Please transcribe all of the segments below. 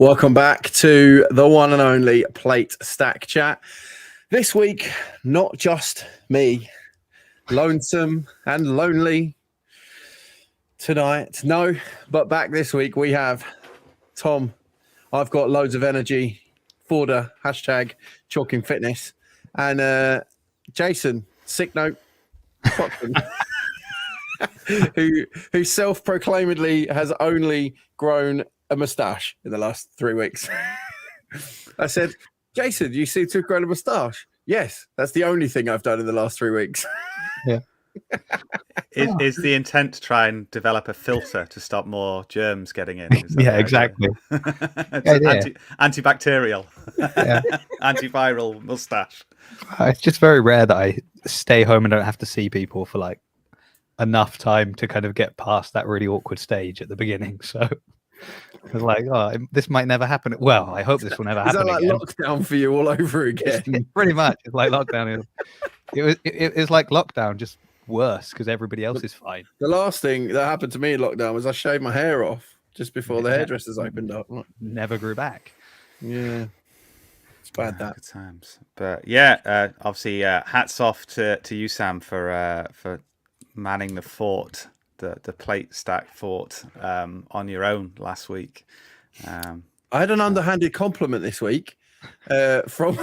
Welcome back to the one and only Plate Stack Chat. This week, not just me, lonesome and lonely tonight. No, but back this week we have Tom. I've got loads of energy. Forder, hashtag Chalking Fitness. And Jason, sick note, who self-proclaimedly has only grown a moustache in the last 3 weeks. I said, Jason, you seem to have grown a moustache. Yes, that's the only thing I've done in the last 3 weeks. Yeah. Is the intent to try and develop a filter to stop more germs getting in? Yeah, exactly. Antibacterial, Yeah. antiviral mustache. It's just very rare that I stay home and don't have to see people for like enough time to kind of get past that really awkward stage at the beginning. So it's like, oh, this might never happen. Well, I hope this will never happen. Is that like again. lockdown for you all over again? Pretty much. It's like lockdown. It was like lockdown, just worse because everybody else is fine. The last thing that happened to me in lockdown was I shaved my hair off just before the hairdressers opened up. Never grew back. Yeah. It's bad that. Good times. But yeah, obviously hats off to you, Sam, for manning the fort, the plate stack fort on your own last week. I had an underhanded compliment this week from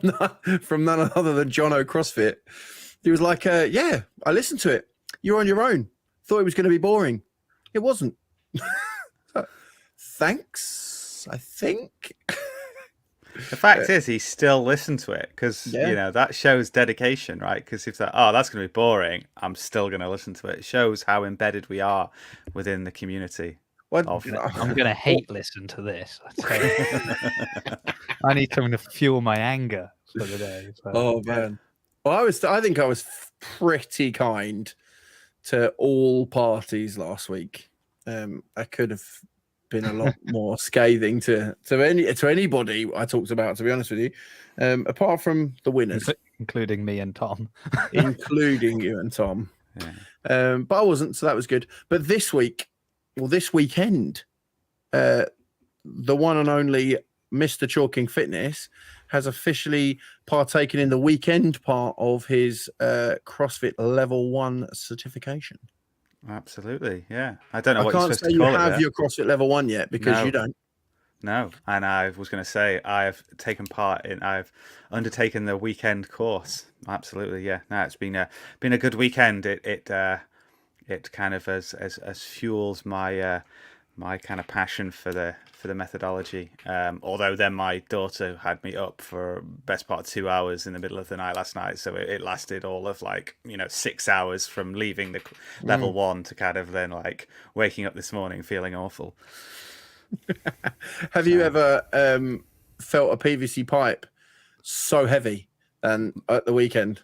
none other than Jono CrossFit. He was like, yeah, I listened to it. You're on your own. Thought it was going to be boring. It wasn't. Thanks, I think. The fact is, he still listened to it because you know that shows dedication, right? Because if that, that's going to be boring, I'm still going to listen to it. It shows how embedded we are within the community. I'm going to hate listen to this. I need something to fuel my anger for the day. So. Oh man, well, I think I was pretty kind to all parties last week. I could have been a lot more scathing to anybody I talked about, to be honest with you, apart from the winners, including me and Tom, including you and Tom. Yeah. But I wasn't, so that was good. But this weekend, the one and only Mr. Chalking Fitness has officially partaken in the weekend part of his CrossFit Level 1 certification. Absolutely, yeah. I don't know I what you're can't supposed say to call you it. have your CrossFit Level 1 yet because you don't. No, and I was going to say I've taken part in. I've undertaken the weekend course. Absolutely, yeah. No, it's been a good weekend. It kind of as fuels my my kind of passion for the methodology. Although then my daughter had me up for best part of 2 hours in the middle of the night last night, so it lasted all of 6 hours from leaving the level 1 to kind of then waking up this morning feeling awful. Have you ever felt a PVC pipe so heavy at the weekend?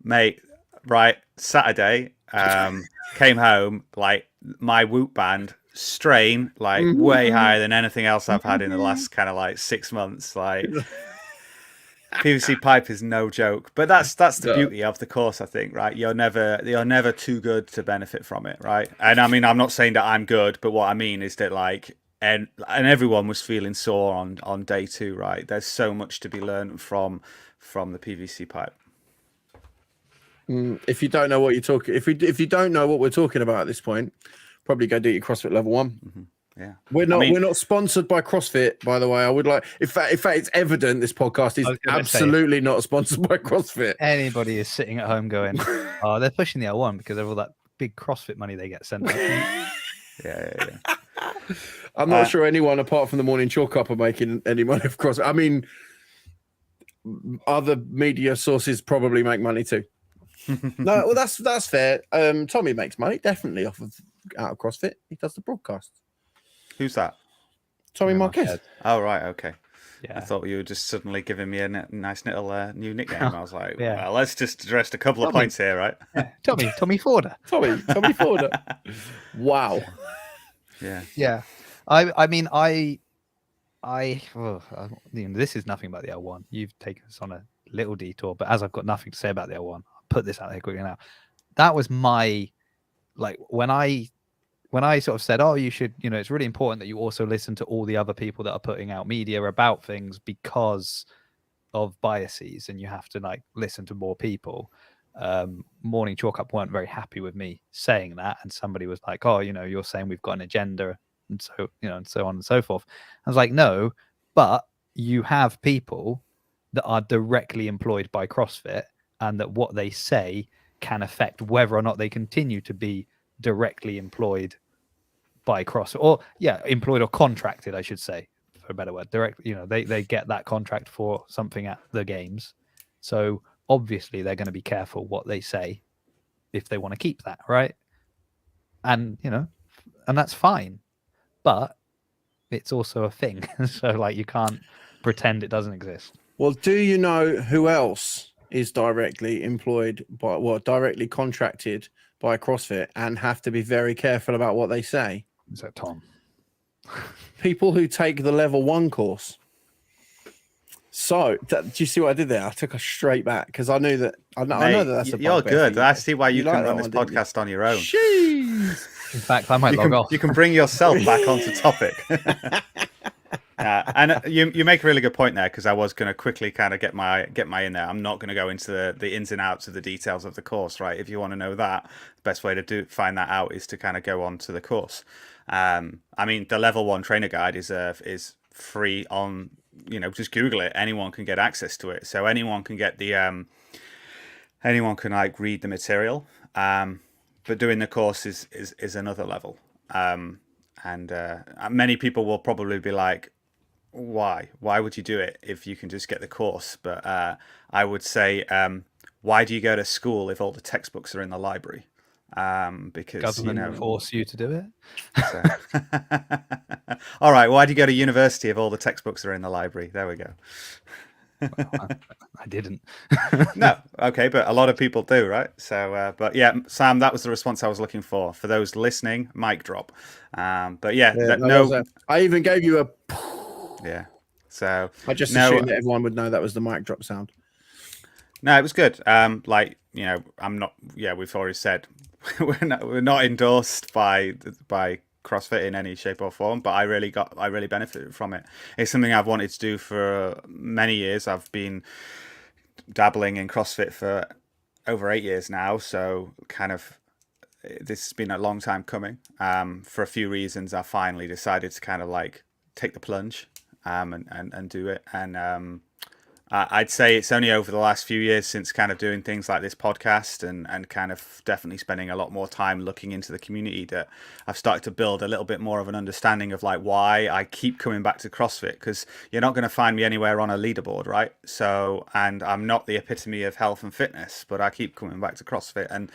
Mate, right, Saturday, came home, my Whoop band strain way higher than anything else I've had in the last kind of 6 months. PVC pipe is no joke, but that's the beauty of the course, I think, right? You're never too good to benefit from it, right? And I mean, I'm not saying that I'm good, but what I mean is that and everyone was feeling sore on day 2, right? There's so much to be learned from the PVC pipe. If you don't know what you're talking, if you don't know what we're talking about at this point, probably go do your CrossFit Level 1. Mm-hmm. Yeah, we're not sponsored by CrossFit, by the way. I would like, in fact, it's evident this podcast is absolutely not sponsored by CrossFit. Anybody is sitting at home going, "Oh, they're pushing the L1 because of all that big CrossFit money they get sent." Yeah. I'm not sure anyone apart from the Morning Chalk Up are making any money of CrossFit. I mean, other media sources probably make money too. No, well, that's fair. Tommy makes money definitely out of CrossFit. He does the broadcast. Who's that? Tommy Marquez. Oh, right, okay. Yeah. I thought you were just suddenly giving me a nice little new nickname. I was like, well, let's just address a couple of points here, right? Yeah. Tommy Forder. Tommy Forder. Wow. Yeah. I mean, this is nothing about the L1. You've taken us on a little detour, but as I've got nothing to say about the L1, I'll put this out there quickly now. That was my, when I when I sort of said, oh, you should, it's really important that you also listen to all the other people that are putting out media about things because of biases, and you have to like listen to more people. Morning Chalk Up weren't very happy with me saying that, and somebody was like, oh, you're saying we've got an agenda, and so and so on and so forth. I was like, no, but you have people that are directly employed by CrossFit, and that what they say can affect whether or not they continue to be directly employed by CrossFit, or employed or contracted, I should say, for a better word. Direct, they get that contract for something at the games, so obviously they're going to be careful what they say if they want to keep that, right? And and that's fine, but it's also a thing. So like, you can't pretend it doesn't exist. Well, do you know who else is directly employed by, directly contracted by CrossFit and have to be very careful about what they say? Is that Tom? People who take the level 1 course. So, do you see what I did there? I took us straight back because I knew that. I know that that's a you're bugbear good. for you. I see why you like can that run this one, didn't you? podcast on your own. Jeez. In fact, I might log off. You can bring yourself back onto topic. And you make a really good point there, because I was going to quickly kind of get my in there. I'm not going to go into the ins and outs of the details of the course, right? If you want to know that, the best way to find that out is to kind of go on to the course. I mean, the level 1 trainer guide is free on, just Google it. Anyone can get access to it, so anyone can get the anyone can like read the material. But doing the course is another level. And many people will probably be like, why would you do it if you can just get the course? But I would say, why do you go to school if all the textbooks are in the library? Because government force you to do it. So. All right, why do you go to university if all the textbooks are in the library? There we go. Well, I didn't. No, okay, but a lot of people do, right? So, but yeah, Sam, that was the response I was looking for. For those listening, mic drop. But I even gave you a. Yeah. So I just assumed that everyone would know that was the mic drop sound. No, it was good. I'm not. Yeah, we've already said we're not endorsed by CrossFit in any shape or form, but I really benefited from it. It's something I've wanted to do for many years. I've been dabbling in CrossFit for over 8 years now, so kind of this has been a long time coming. For a few reasons, I finally decided to kind of like take the plunge and do it. And I'd say it's only over the last few years since kind of doing things like this podcast and kind of definitely spending a lot more time looking into the community that I've started to build a little bit more of an understanding of like why I keep coming back to CrossFit, because you're not going to find me anywhere on a leaderboard, right? So, and I'm not the epitome of health and fitness, but I keep coming back to CrossFit, and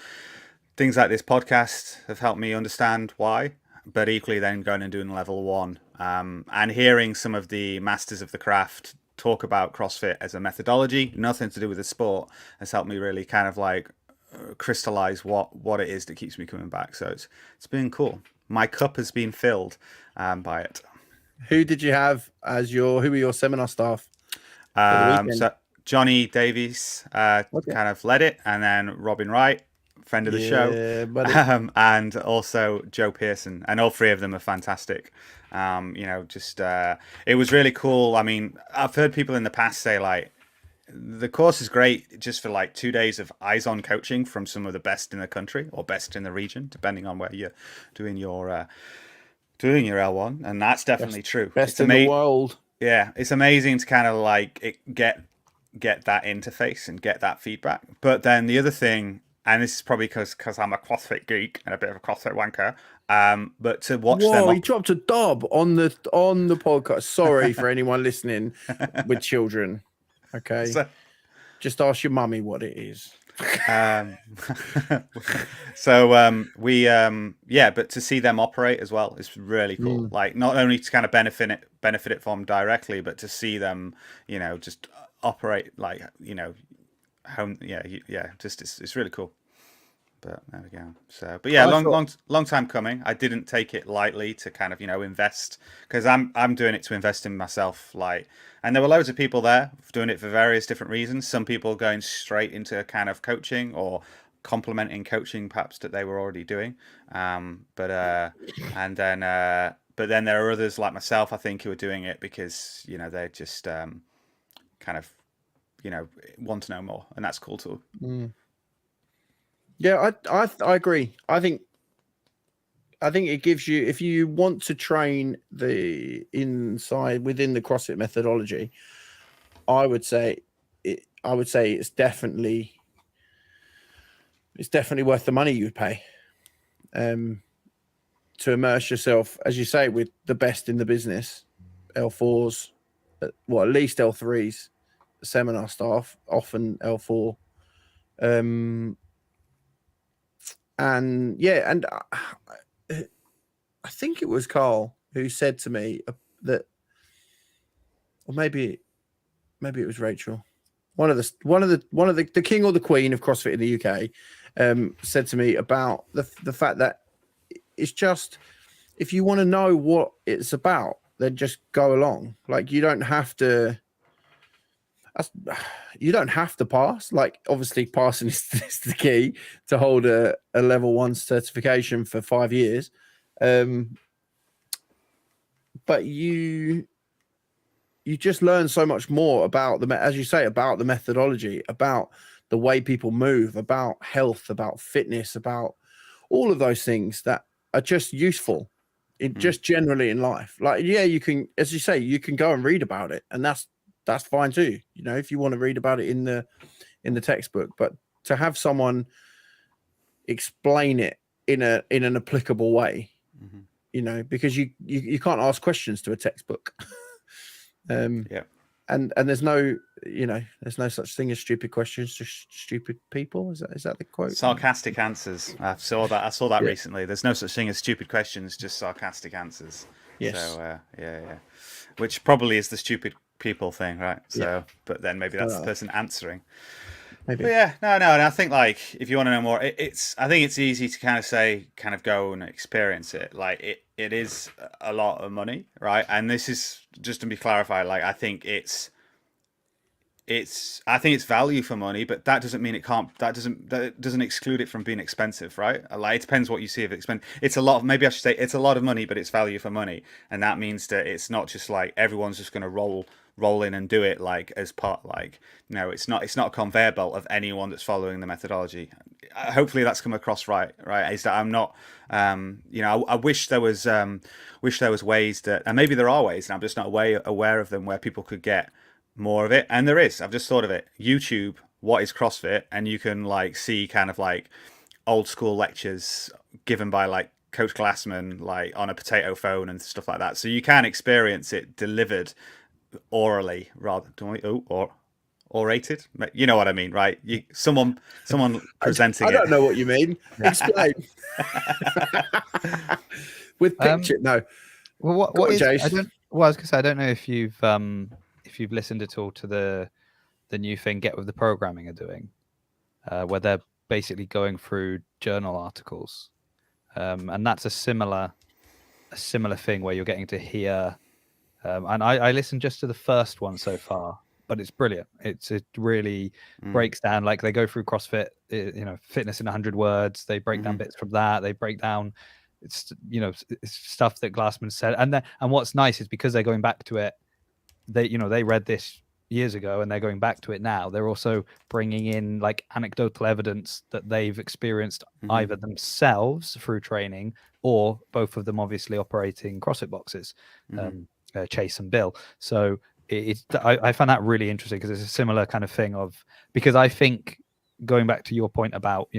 things like this podcast have helped me understand why. But equally then going and doing level 1 and hearing some of the masters of the craft talk about CrossFit as a methodology, nothing to do with the sport, has helped me really kind of like crystallize what it is that keeps me coming back. So it's been cool. My cup has been filled by it. Who did you have as who were your seminar staff? So Johnny Davies kind of led it, and then Robin Wright, friend of the show, and also Joe Pearson, and all three of them are fantastic. It was really cool. I mean, I've heard people in the past say like the course is great just for like 2 days of eyes on coaching from some of the best in the country or best in the region, depending on where you're doing your L1, and that's definitely true. Best in the world. Yeah, it's amazing to kind of like get that interface and get that feedback. But then the other thing, and this is probably because I'm a CrossFit geek and a bit of a CrossFit wanker, but to watch them. Whoa, he dropped a dub on the podcast. Sorry for anyone listening with children. Okay, just ask your mummy what it is. But to see them operate as well is really cool. Like not only to kind of benefit it from directly, but to see them, just operate like, home. It's really cool. But there we go. So, but yeah, long time coming. I didn't take it lightly to kind of, invest, because I'm doing it to invest in myself. Like, and there were loads of people there doing it for various different reasons. Some people going straight into kind of coaching or complementing coaching perhaps that they were already doing. But then there are others like myself, I think, who are doing it because they're just kind of want to know more, and that's cool too. Yeah, I agree. I think it gives you, if you want to train the inside within the CrossFit methodology, I would say it's definitely worth the money you would pay to immerse yourself, as you say, with the best in the business, L4s, at least L3s, seminar staff, often L4. And I think it was Carl who said to me that, or maybe it was Rachel, one of the king or the queen of CrossFit in the UK, said to me about the fact that it's just, if you want to know what it's about, then just go along. Like, you don't have to pass. Like, obviously passing is the key to hold a level 1 certification for 5 years. But you just learn so much more about as you say, about the methodology, about the way people move, about health, about fitness, about all of those things that are just useful just generally in life. Like, you can, as you say, you can go and read about it, and that's fine too. If you want to read about it in the textbook, but to have someone explain it in an applicable way, because you can't ask questions to a textbook. And there's no such thing as stupid questions, just stupid people. Is that the quote? Sarcastic answers. I saw that recently. There's no such thing as stupid questions, just sarcastic answers. Yes. So which probably is the stupid people thing, right? So, but then maybe that's the person answering. Maybe. But no. And I think, like, if you want to know more, I think it's easy to kind of go and experience it. Like, it is a lot of money, right? And this is just to be clarified. Like, I think it's value for money, but that doesn't mean that doesn't exclude it from being expensive, right? Like, it depends what you see of expensive. It's a lot. Maybe I should say it's a lot of money, but it's value for money, and that means that it's not just like everyone's just going to roll in and do it, like, as part, like, no, it's not a conveyor belt of anyone that's following the methodology. Hopefully that's come across right, is that I'm not, I wish there was ways that, and maybe there are ways, and I'm just not aware of them, where people could get more of it. And there is. I've just thought of it. YouTube, what is CrossFit? And you can, like, see kind of like old school lectures given by, like, Coach Glassman, like, on a potato phone and stuff like that. So you can experience it delivered orally rather or orated. You know what I mean, right? Someone presenting I don't know what you mean. Explain. With picture, no. Well, what is? I was gonna say, I don't know if you've listened at all to the new thing Get With The Programming are doing, where they're basically going through journal articles, and that's a similar thing where you're getting to hear. And I listened just to the first one so far, but it's brilliant. It really breaks down, like, they go through CrossFit, fitness in 100 words. They break down bits from that. They break down, it's stuff that Glassman said. And what's nice is, because they're going back to it, they read this years ago and they're going back to it now. They're also bringing in, like, anecdotal evidence that they've experienced either themselves through training, or both of them obviously operating CrossFit boxes. Chase and Bill. So I found that really interesting, because it's a similar kind of thing because I think, going back to your point about,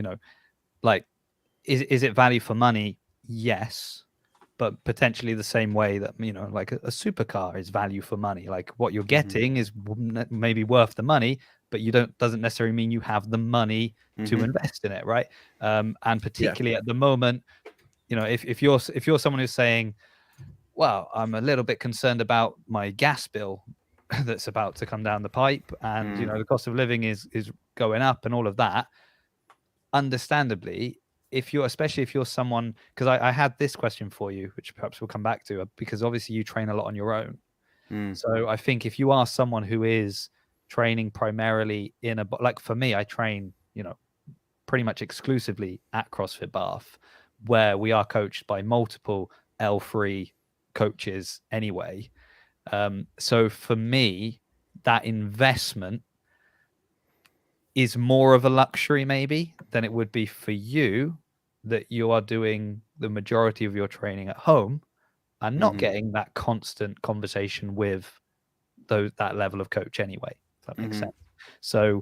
like, is it value for money? Yes, but potentially the same way that, like, a supercar is value for money. Like, what you're getting is maybe worth the money, but doesn't necessarily mean you have the money to invest in it, right? And particularly at the moment, if you're someone who's saying, well, I'm a little bit concerned about my gas bill that's about to come down the pipe, and the cost of living is going up and all of that. Understandably, especially if you're someone, because I had this question for you, which perhaps we'll come back to, because obviously you train a lot on your own. So I think if you are someone who is training primarily like, for me, I train, pretty much exclusively at CrossFit Bath, where we are coached by multiple L3 coaches anyway. So for me, that investment is more of a luxury maybe than it would be for you, that you are doing the majority of your training at home and not getting that constant conversation with that level of coach anyway, if that makes sense. So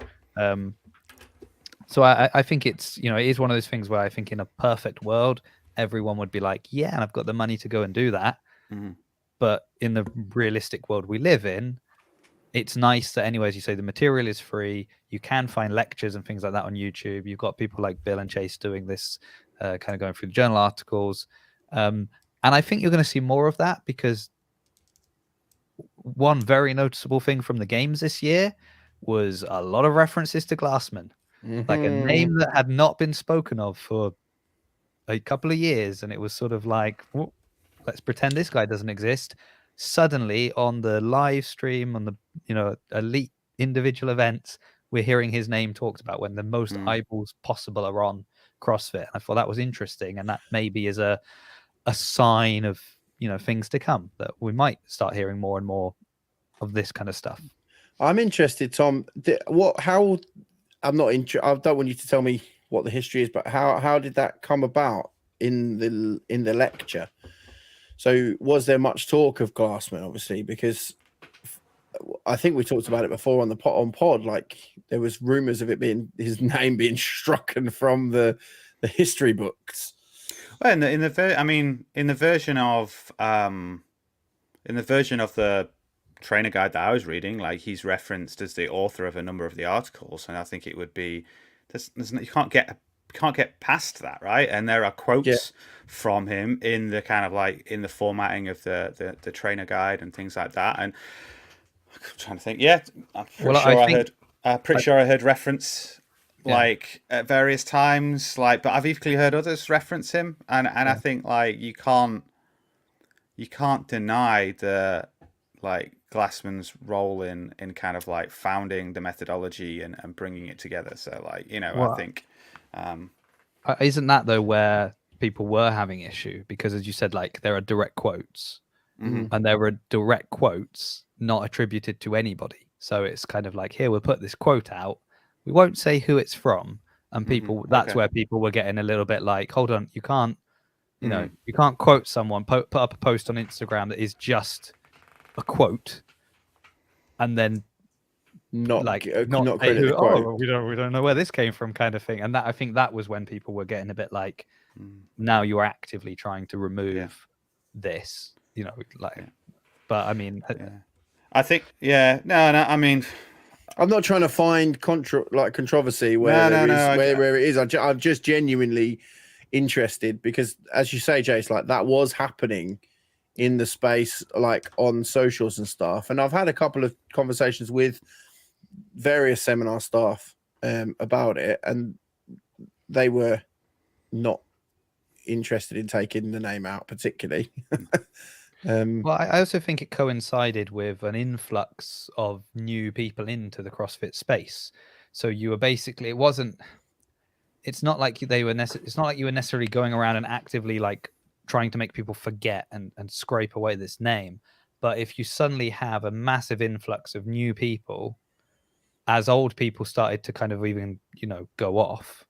I think it's, it is one of those things where I think in a perfect world everyone would be like, yeah, and I've got the money to go and do that. But in the realistic world we live in, it's nice that anyway, as you say, the material is free. You can find lectures and things like that on YouTube. You've got people like Bill and Chase doing this, kind of going through the journal articles. And I think you're going to see more of that, because one very noticeable thing from the games this year was a lot of references to Glassman, like a name that had not been spoken of for a couple of years. And it was sort of like, well, let's pretend this guy doesn't exist. Suddenly on the live stream, on the elite individual events, we're hearing his name talked about when the most eyeballs possible are on CrossFit. I thought that was interesting, and that maybe is a sign of things to come, that we might start hearing more and more of this kind of stuff. I'm interested, Tom. How? I'm not. I don't want you to tell me what the history is, but how did that come about in the lecture? So was there much talk of Glassman, obviously, because I think we talked about it before on pod, like there was rumors of his name being strucken from the history books. Well, in the version of the trainer guide that I was reading, like he's referenced as the author of a number of the articles, and I think it would be you can't get past that, right? And there are quotes from him in the kind of like in the formatting of the trainer guide and things like that. And I'm trying to think. Yeah, I'm pretty sure I heard reference like at various times, like, but I've equally heard others reference him, and I think like you can't deny the like Glassman's role in kind of like founding the methodology and bringing it together. So like, I think isn't that though where people were having issue, because as you said, like there are direct quotes and there were direct quotes not attributed to anybody. So it's kind of like, here, we'll put this quote out, we won't say who it's from, and people that's where people were getting a little bit like, hold on, you can't you can't quote someone, put up a post on Instagram that is just a quote and then not credit the quote. We don't know where this came from, kind of thing. And that, I think that was when people were getting a bit like, now you're actively trying to remove this, but I mean, I think I mean, I'm not trying to find controversy where it is. I'm just genuinely interested, because as you say, Jace, like that was happening in the space, like on socials and stuff. And I've had a couple of conversations with various seminar staff about it, and they were not interested in taking the name out particularly. Well, I also think it coincided with an influx of new people into the CrossFit space. So you were basically, it's not like you were necessarily going around and actively like trying to make people forget and scrape away this name. But if you suddenly have a massive influx of new people, as old people started to kind of even, go off,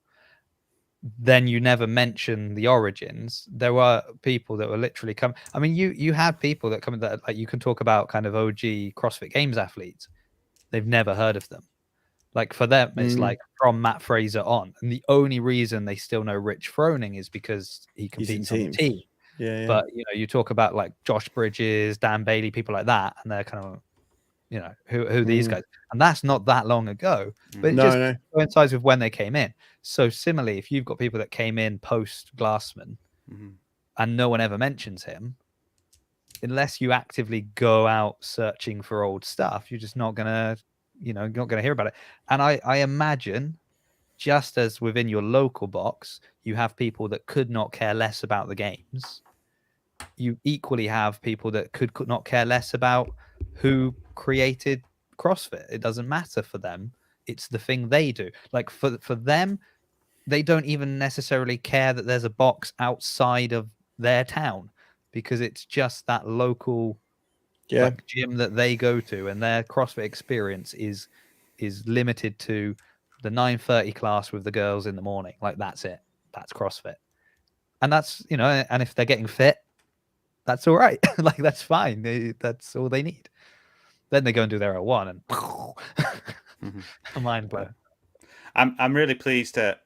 then you never mention the origins. There were people that were literally come. I mean, you have people that come that like you can talk about kind of OG CrossFit Games athletes. They've never heard of them. Like for them, it's like from Matt Fraser on, and the only reason they still know Rich Froning is because he competes on the team. Yeah. But you talk about like Josh Bridges, Dan Bailey, people like that, and they're kind of, who are these guys? And that's not that long ago, but it coincides with when they came in. So similarly, if you've got people that came in post Glassman and no one ever mentions him, unless you actively go out searching for old stuff, you're just not gonna, not gonna hear about it. And I imagine, just as within your local box, you have people that could not care less about the games, you equally have people that could not care less about who created CrossFit. It doesn't matter for them. It's the thing they do. Like for them, they don't even necessarily care that there's a box outside of their town, because it's just that local like gym that they go to, and their CrossFit experience is limited to the 9:30 class with the girls in the morning. Like, that's it. That's CrossFit. And that's, and if they're getting fit, that's all right. Like, that's fine. That's all they need. Then they go and do their L1 and mind blown. I'm really pleased that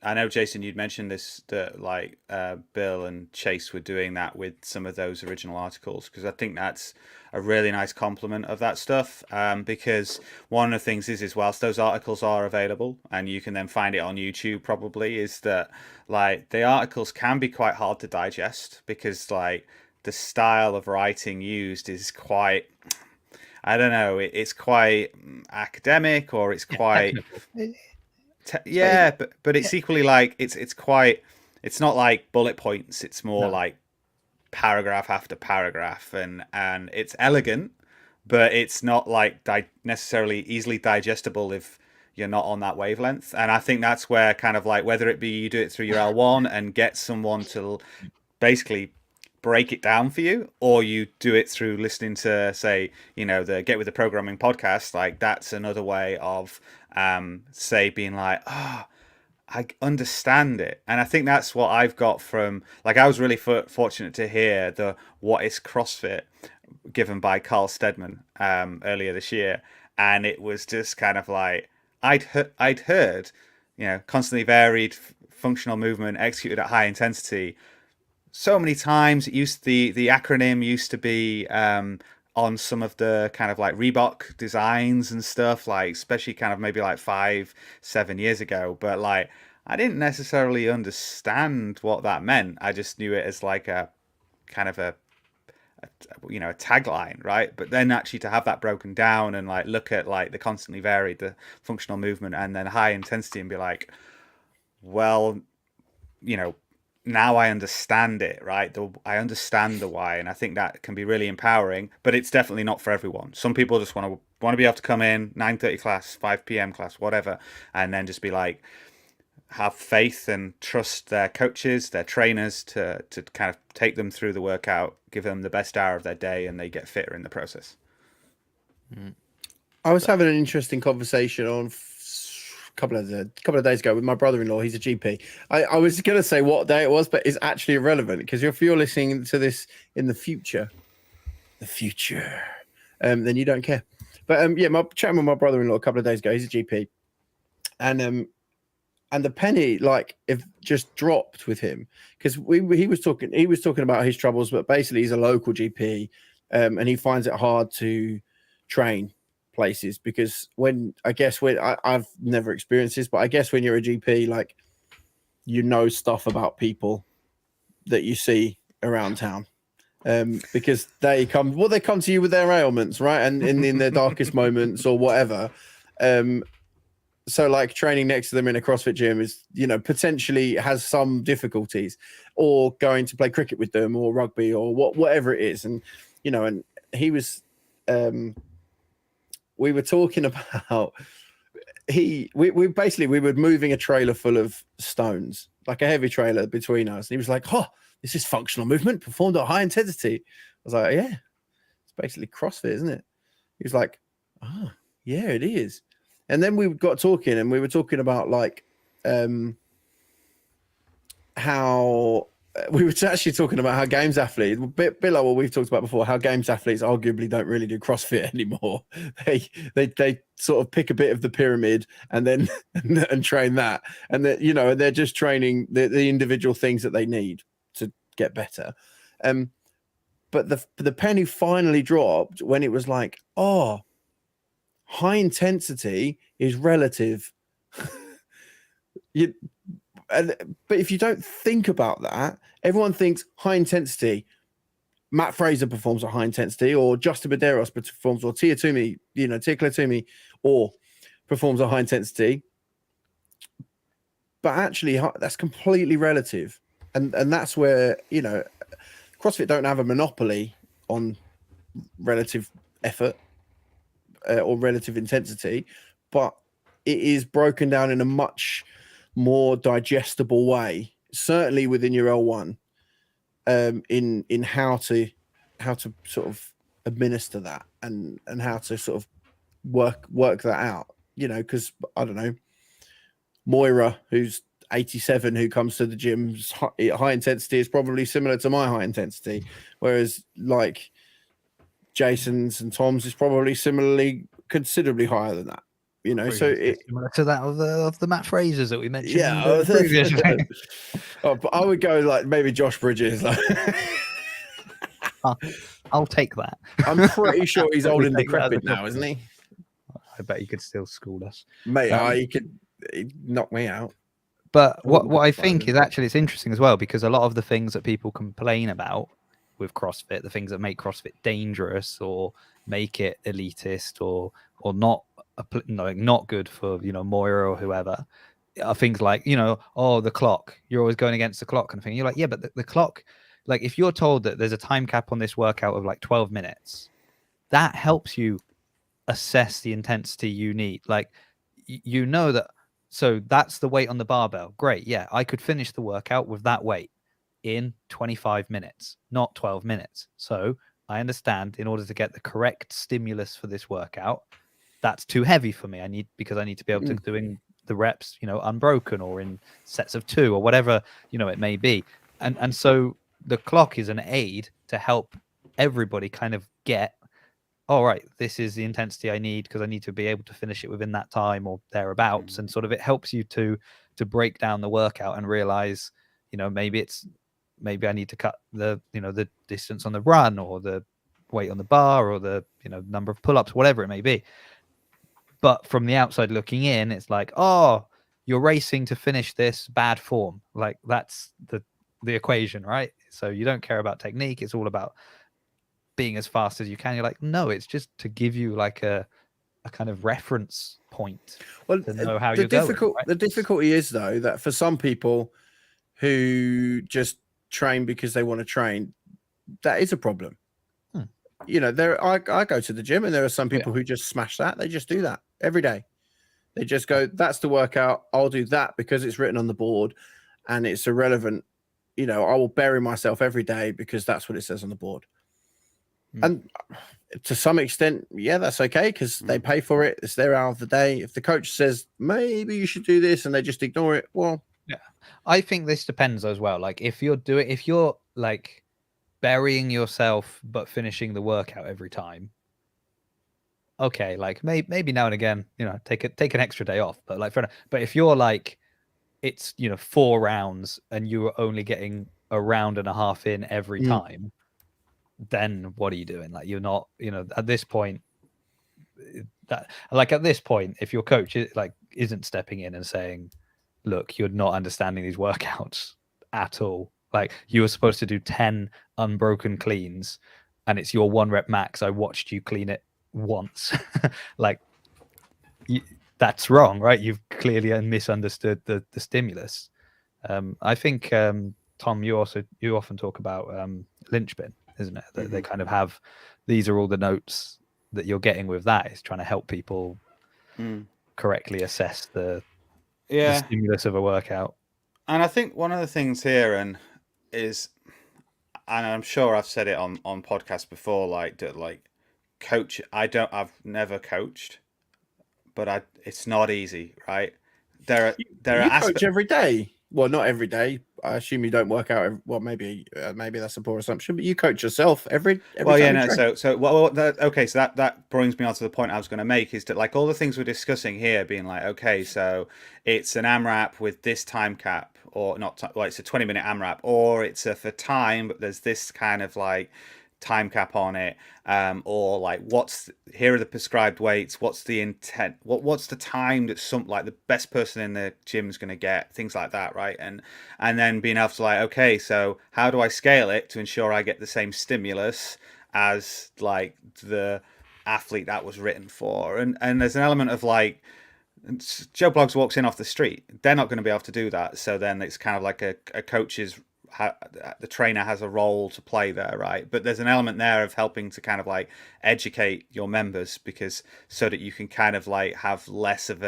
I know, Jason, you'd mentioned this, that like Bill and Chase were doing that with some of those original articles, because I think that's a really nice complement of that stuff. Because one of the things is whilst those articles are available and you can then find it on YouTube probably, is that like the articles can be quite hard to digest, because like the style of writing used is quite, I don't know, it's quite academic, or it's quite but it's equally like it's quite, it's not like bullet points, it's more like paragraph after paragraph, and it's elegant, but it's not like necessarily easily digestible if you're not on that wavelength. And I think that's where kind of like, whether it be you do it through your L1 and get someone to basically break it down for you, or you do it through listening to, say, the Get With The Programming podcast, like that's another way of say being like, I understand it. And I think that's what I've got from, like, I was really fortunate to hear the What is CrossFit given by Carl Steadman earlier this year, and it was just kind of like, I'd heard constantly varied functional movement executed at high intensity so many times. It used, the acronym used to be on some of the kind of like Reebok designs and stuff, like especially kind of maybe like 5-7 years ago. But like, I didn't necessarily understand what that meant. I just knew it as like a kind of a tagline, right? But then actually to have that broken down and like look at like the constantly varied, the functional movement, and then high intensity, and be like, well, now I understand it, right? I understand the why, and I think that can be really empowering. But it's definitely not for everyone. Some people just want to be able to come in 9:30 class, 5 p.m. class, whatever, and then just be like, have faith and trust their coaches, their trainers, to kind of take them through the workout, give them the best hour of their day, and they get fitter in the process. I was having an interesting conversation on a couple of days ago with my brother-in-law. He's a GP. I was going to say what day it was, but it's actually irrelevant, because if you're listening to this in the future, then you don't care. But my chatting with my brother-in-law a couple of days ago. He's a GP, and the penny if just dropped with him, because he was talking about his troubles, but basically he's a local GP, and he finds it hard to train places, because I've never experienced this, but I guess when you're a GP, like, stuff about people that you see around town, because they come to you with their ailments, right? And in their darkest moments or whatever. So like training next to them in a CrossFit gym is, potentially has some difficulties, or going to play cricket with them or rugby or whatever it is. And, and he was, we were talking about, we were moving a trailer full of stones, like a heavy trailer between us. And he was like, "Oh, this is functional movement performed at high intensity." I was like, "Yeah, it's basically CrossFit, isn't it?" He was like, "Oh, yeah, it is." And then we got talking, and we were talking about how we were actually talking about how games athletes, bit like what we've talked about before, how games athletes arguably don't really do CrossFit anymore. They sort of pick a bit of the pyramid and then and train that, and that they're just training the individual things that they need to get better. But the penny finally dropped when it was like, oh, high intensity is relative. But if you don't think about that, everyone thinks high intensity. Matt Fraser performs at high intensity, or Justin Medeiros performs, or Tia Claire or performs at high intensity. But actually, that's completely relative, and that's where CrossFit don't have a monopoly on relative effort or relative intensity, but it is broken down in a much more digestible way, certainly within your L1, in how to sort of administer that and how to sort of work that out. You know, because I don't know, Moira, who's 87, who comes to the gym's high intensity is probably similar to my high intensity, whereas like Jason's and Tom's is probably considerably higher than that. You know, so similar to that of the Matt Frasers that we mentioned. Yeah, Previously. But I would go like maybe Josh Bridges. Like, I'll take that. I'm pretty sure he's old and Take that as a decrepit now, isn't he? I bet he could still school us, Mate, he'd knock me out. But what I think is actually it's interesting as well, because a lot of the things that people complain about with CrossFit, the things that make CrossFit dangerous or make it elitist or not not good for, you know, Moira or whoever, are things like, you know, oh, the clock, you're always going against the clock kind of thing. You're like, yeah, but the clock, like if you're told that there's a time cap on this workout of like 12 minutes, that helps you assess the intensity you need. Like, you know that, so that's the weight on the barbell. Great. Yeah, I could finish the workout with that weight in 25 minutes, not 12 minutes. So I understand in order to get the correct stimulus for this workout, that's too heavy for me. Because I need to be able to doing the reps, you know, unbroken or in sets of 2 or whatever, you know, it may be. And so the clock is an aid to help everybody kind of get, all right, this is the intensity I need because I need to be able to finish it within that time or thereabouts. And sort of it helps you to break down the workout and realize, you know, maybe I need to cut the, you know, the distance on the run or the weight on the bar or the, you know, number of pull-ups, whatever it may be. But from the outside looking in, it's like, oh, you're racing to finish this, bad form. Like that's the equation, right? So you don't care about technique. It's all about being as fast as you can. You're like, no, it's just to give you like a kind of reference point to know how you're going. Right? The difficulty is though that for some people who just train because they want to train, that is a problem. You know, I go to the gym and there are some people who just smash that. They just do that every day. They just go, that's the workout. I'll do that because it's written on the board and it's irrelevant. You know, I will bury myself every day because that's what it says on the board. And to some extent, yeah, that's okay because they pay for it. It's their hour of the day. If the coach says maybe you should do this and they just ignore it, well, yeah, I think this depends as well. Like if you're like burying yourself but finishing the workout every time, okay, like maybe now and again, you know, take an extra day off. But like but if you're like, it's, you know, 4 rounds and you are only getting a round and a half in every time, then what are you doing? Like you're not, you know, at this point, if your coach isn't stepping in and saying, look, you're not understanding these workouts at all. Like you were supposed to do 10 unbroken cleans and it's your 1 rep max. I watched you clean it once. Like that's wrong, right? You've clearly misunderstood the stimulus. I think, Tom, you often talk about linchpin, isn't it? That they kind of have, these are all the notes that you're getting with that. Is trying to help people correctly assess the stimulus of a workout. And I think one of the things here and I'm sure I've said it on podcasts before, like coach, I've never coached, but it's not easy, right? There are coach every day. Well, not every day. I assume you don't work out. Maybe that's a poor assumption, but you coach yourself every well, yeah, time. No. So that brings me on to the point I was going to make, is that like all the things we're discussing here, being like, okay, so it's an AMRAP with this time cap, or not, like it's a 20-minute AMRAP, or it's a for time, but there's this kind of like time cap on it, or like here are the prescribed weights, what's the intent, what's the time that like the best person in the gym is going to get, things like that, right? And then being able to like, okay, so how do I scale it to ensure I get the same stimulus as like the athlete that was written for? And there's an element of like, Joe Bloggs walks in off the street, they're not going to be able to do that, so then it's kind of like a coach's, the trainer has a role to play there, right? But there's an element there of helping to kind of like educate your members, because so that you can kind of like have less of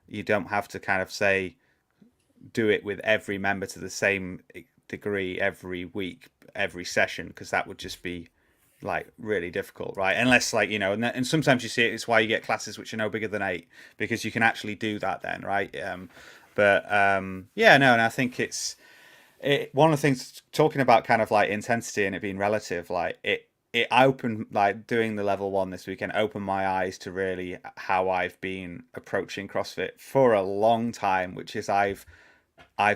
you don't have to kind of say do it with every member to the same degree every week, every session, because that would just be like really difficult, right? Unless like, and sometimes you see it's why you get classes which are no bigger than 8, because you can actually do that then, right? And I think one of the things, talking about kind of like intensity and it being relative, like it opened, like doing the level 1 this weekend opened my eyes to really how I've been approaching CrossFit for a long time, which is I've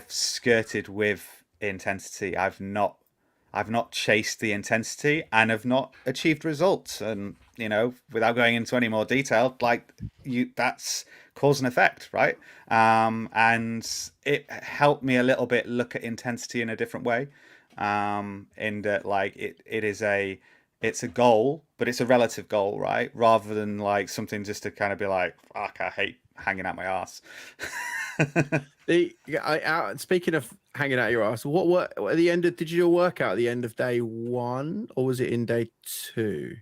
skirted with intensity. I've not chased the intensity and have not achieved results. And without going into any more detail, like that's cause and effect, right? And it helped me a little bit look at intensity in a different way. In that, like it's a goal, but it's a relative goal, right? Rather than like something just to kind of be like, fuck, I hate hanging out my ass. Speaking of hanging out your ass, what at the end of, did you do a workout at the end of day 1 or was it in day 2?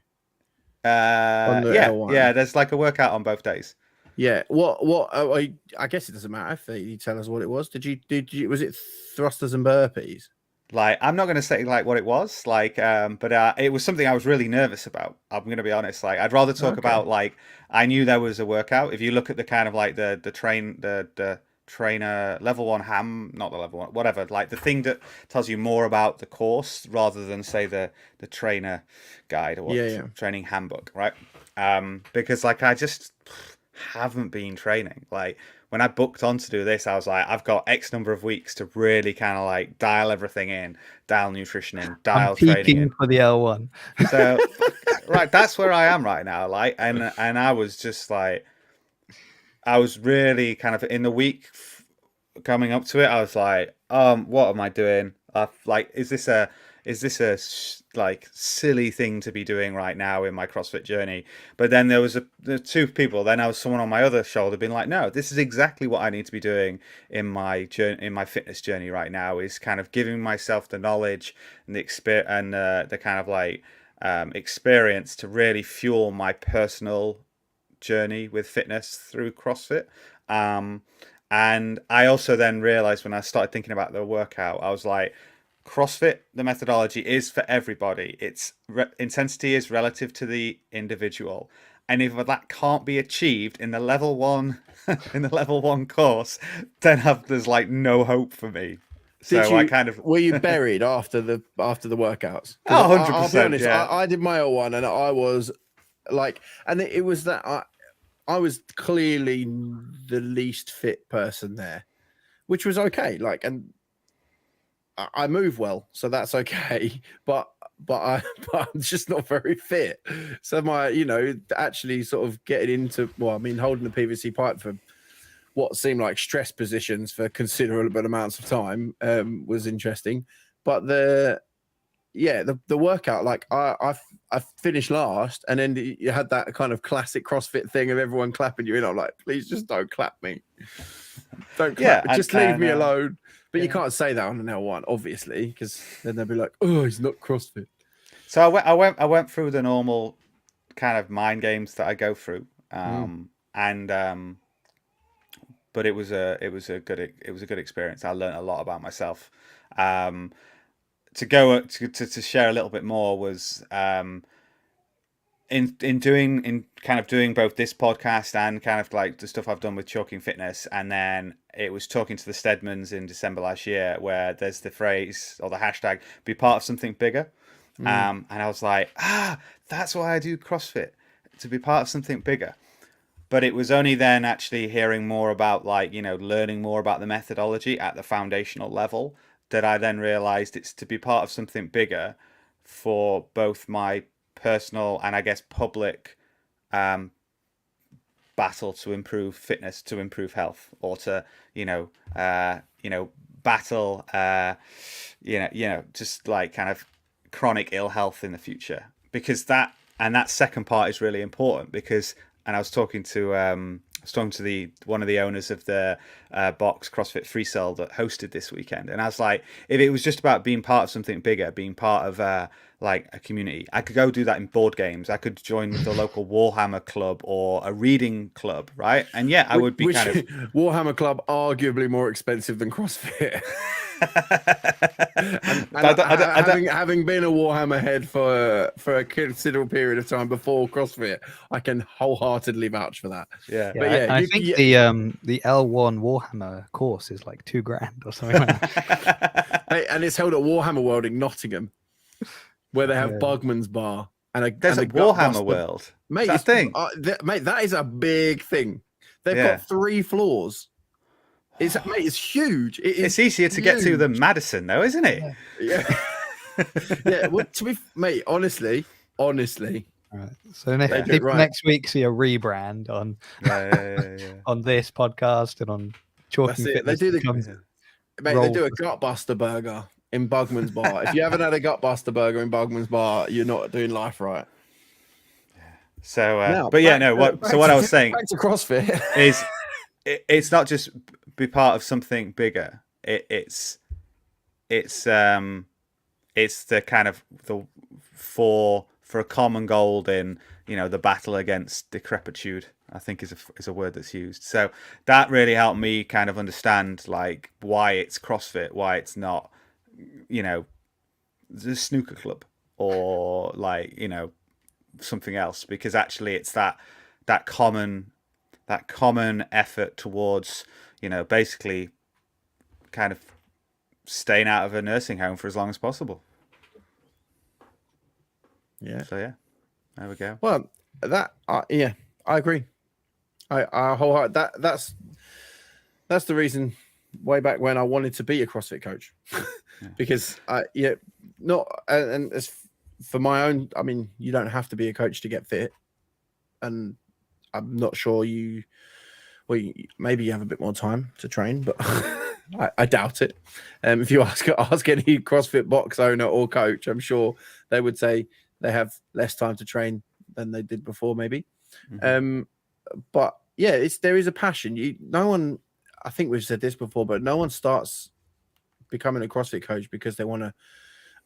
L1? Yeah, there's like a workout on both days. Yeah. I guess it doesn't matter if you tell us what it was. Did you was it thrusters and burpees? Like, I'm not going to say like what it was, like, but it was something I was really nervous about. I'm going to be honest. Like, I'd rather talk about, like, I knew there was a workout. If you look at the kind of like the trainer level 1 not the level 1, whatever, like the thing that tells you more about the course rather than say the trainer guide or training handbook, right? Because like I just haven't been training. Like, when I booked on to do this, I was like, I've got X number of weeks to really kind of like dial everything in, dial nutrition in, dial training in for the L1. So, right, that's where I am right now. Like, and I was just like, I was really kind of in the week coming up to it. I was like, what am I doing? Like, is this a like silly thing to be doing right now in my CrossFit journey? But then there was the 2 people. Then I was someone on my other shoulder being like, no, this is exactly what I need to be doing in my journey, in my fitness journey right now. Is kind of giving myself the knowledge and the experience and the kind of like experience to really fuel my personal journey with fitness through CrossFit. And I also then realized when I started thinking about the workout, I was like, CrossFit, the methodology is for everybody. It's intensity is relative to the individual, and if that can't be achieved in the level 1 in the level 1 course, then there's like no hope for me. Were you buried after the workouts? Oh, 100%. I'll be honest, yeah. I did my L1 and I was like, and it was that I was clearly the least fit person there, which was okay. Like, and I move well, so that's okay. But I'm just not very fit. So my, actually sort of getting into, holding the PVC pipe for what seemed like stress positions for considerable amounts of time was interesting. But the workout, like I finished last, and then you had that kind of classic CrossFit thing of everyone clapping you in. I'm like, please just don't clap me. Don't clap. Just leave me alone. But you can't say that on an L1, obviously, because then they'll be like, oh, he's not CrossFit. So I went through the normal kind of mind games that I go through. But it was a good experience. I learned a lot about myself. To share a little bit more was in kind of doing both this podcast and kind of like the stuff I've done with Chalking Fitness, and then it was talking to the Stedmans in December last year, where there's the phrase or the hashtag "be part of something bigger," and I was like, that's why I do CrossFit, to be part of something bigger. But it was only then actually hearing more about learning more about the methodology at the foundational level that I then realized it's to be part of something bigger for both my personal and I guess public battle to improve fitness, to improve health, or to battle just like kind of chronic ill health in the future, because that second part is really important. Because, and I was talking to one of the owners of the box CrossFit Free Cell that hosted this weekend, and I was like, if it was just about being part of something bigger, being part of like a community. I could go do that in board games. I could join the local Warhammer club or a reading club, right? And yeah, I would be Which kind of Warhammer Club arguably more expensive than CrossFit. Having been a Warhammer head for a considerable period of time before CrossFit, I can wholeheartedly vouch for that. Yeah. But yeah, I think the L1 Warhammer course is like $2,000 or something like that. Hey, and it's held at Warhammer World in Nottingham, where they have Yeah. Bugman's Bar There's and a Warhammer Gutbuster. World. Mate, that thing. Mate, that is a big thing. They've got 3 floors. It's huge. It's easier to get to than Madison, though, isn't it? Yeah. Yeah. Well, mate, honestly. All right. So next week, see a rebrand on on this podcast and on Chalking Fitness. They do they do a Gutbuster burger in Bugman's Bar. If you haven't had a Gutbuster burger in Bugman's Bar, you're not doing life right. So, now, but yeah, no. What I was saying back to CrossFit is, it's not just be part of something bigger. It's the kind of the for a common goal in, you know, the battle against decrepitude, I think is a word that's used. So that really helped me kind of understand like why it's CrossFit, why it's not, you know, the snooker club or like, you know, something else, because actually it's that common effort towards, you know, basically kind of staying out of a nursing home for as long as possible. Yeah. So yeah, there we go. Well, that I agree. I wholeheartedly that's the reason way back when I wanted to be a CrossFit coach. Because and as for my own, I mean, you don't have to be a coach to get fit, and I'm not sure maybe you have a bit more time to train, but I doubt it. If you ask any CrossFit box owner or coach, I'm sure they would say they have less time to train than they did before, maybe. Mm-hmm. But yeah, there is a passion. No one, I think we've said this before, but no one starts becoming a CrossFit coach because they want to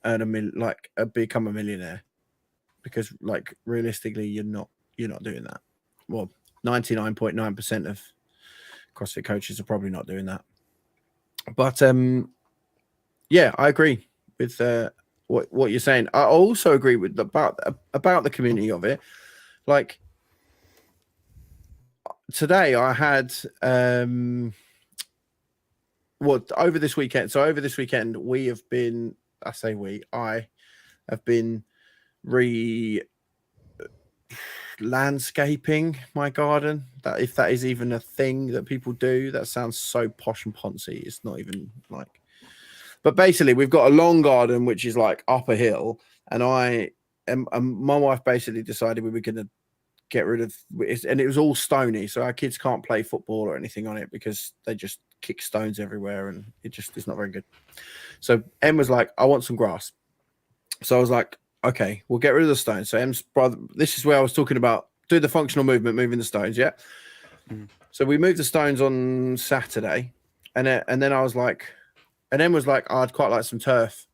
earn become a millionaire. Because like realistically, you're not doing that. Well, 99.9% of CrossFit coaches are probably not doing that. But yeah, I agree with what you're saying. I also agree with about the community of it. Like today, I had over this weekend. So over this weekend, we have been. I have been landscaping my garden. That if that is even a thing that people do, that sounds so posh and poncy. It's not even like. But basically, we've got a long garden which is like up a hill, and my wife basically decided we were going to get rid of it, and it was all stony, so our kids can't play football or anything on it because they just kick stones everywhere, and it's not very good. So Em was like, "I want some grass." So I was like, "Okay, we'll get rid of the stones." So Em's brother, this is where I was talking about do the functional movement, moving the stones, yeah. So we moved the stones on Saturday, and then I was like. And Em was like, oh, I'd quite like some turf.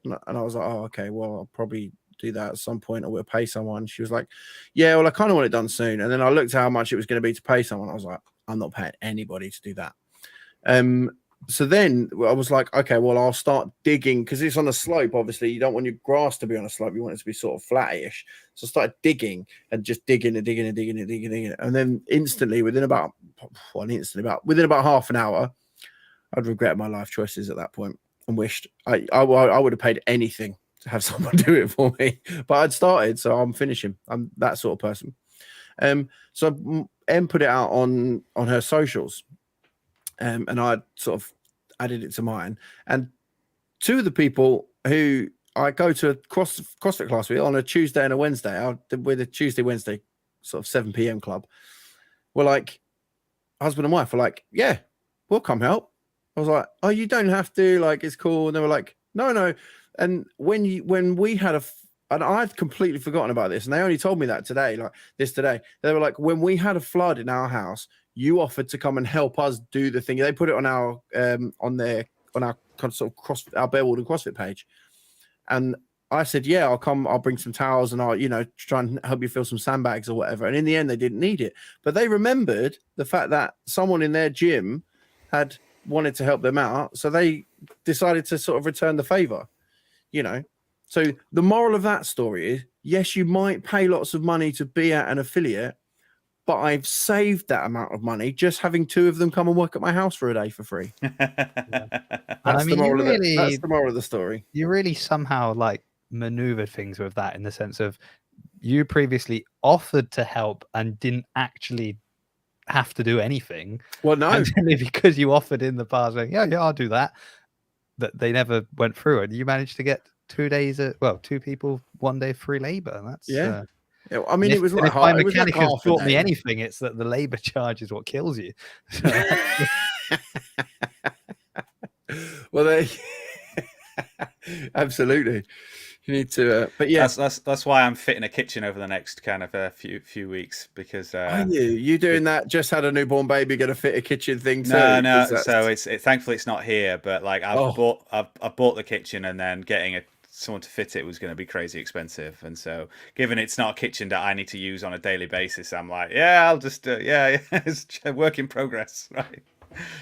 And I was like, oh, okay, well, I'll probably do that at some point or we'll pay someone. She was like, yeah, well, I kind of want it done soon. And then I looked at how much it was going to be to pay someone. I was like, I'm not paying anybody to do that. So then I was like, okay, well, I'll start digging because it's on a slope. Obviously, you don't want your grass to be on a slope. You want it to be sort of flat-ish. So I started digging and just digging. And then instantly, within about half an hour, I'd regret my life choices at that point and wished I would have paid anything to have someone do it for me. But I'd started, so I'm finishing. I'm that sort of person. So Em put it out on her socials, and I sort of added it to mine. And two of the people who I go to a CrossFit class with on a Tuesday and a Wednesday, with a Tuesday, Wednesday, sort of 7 p.m. club, were like, husband and wife were like, yeah, we'll come help. I was like, oh, you don't have to, like, it's cool. And they were like, no. And when we had and I'd completely forgotten about this, and they only told me that today, they were like, when we had a flood in our house, you offered to come and help us do the thing. They put it on our our Bearwald and CrossFit page, and I said, yeah, I'll come, I'll bring some towels and I'll, try and help you fill some sandbags or whatever. And in the end, they didn't need it. But they remembered the fact that someone in their gym had wanted to help them out. So they decided to sort of return the favor, So the moral of that story is, yes, you might pay lots of money to be at an affiliate, but I've saved that amount of money just having 2 of them come and work at my house for a day for free. That's the moral of the story. You really somehow like maneuvered things with that, in the sense of you previously offered to help and didn't actually have to do anything. Well, no, and because you offered in the past, like, yeah, I'll do that. That they never went through, and you managed to get 2 days, 2 people 1 day free labor. That's I mean, it was like my mechanic has taught me anything, it's that the labor charge is what kills you. So. Well, absolutely. You need to, but yeah, that's why I'm fitting a kitchen over the next kind of few weeks, because are you doing that? Just had a newborn baby, going to fit a kitchen thing too? No. So it's thankfully it's not here, but like I've bought the kitchen, and then getting someone to fit it was going to be crazy expensive. And so, given it's not a kitchen that I need to use on a daily basis, I'm like, I'll just it's a work in progress, right?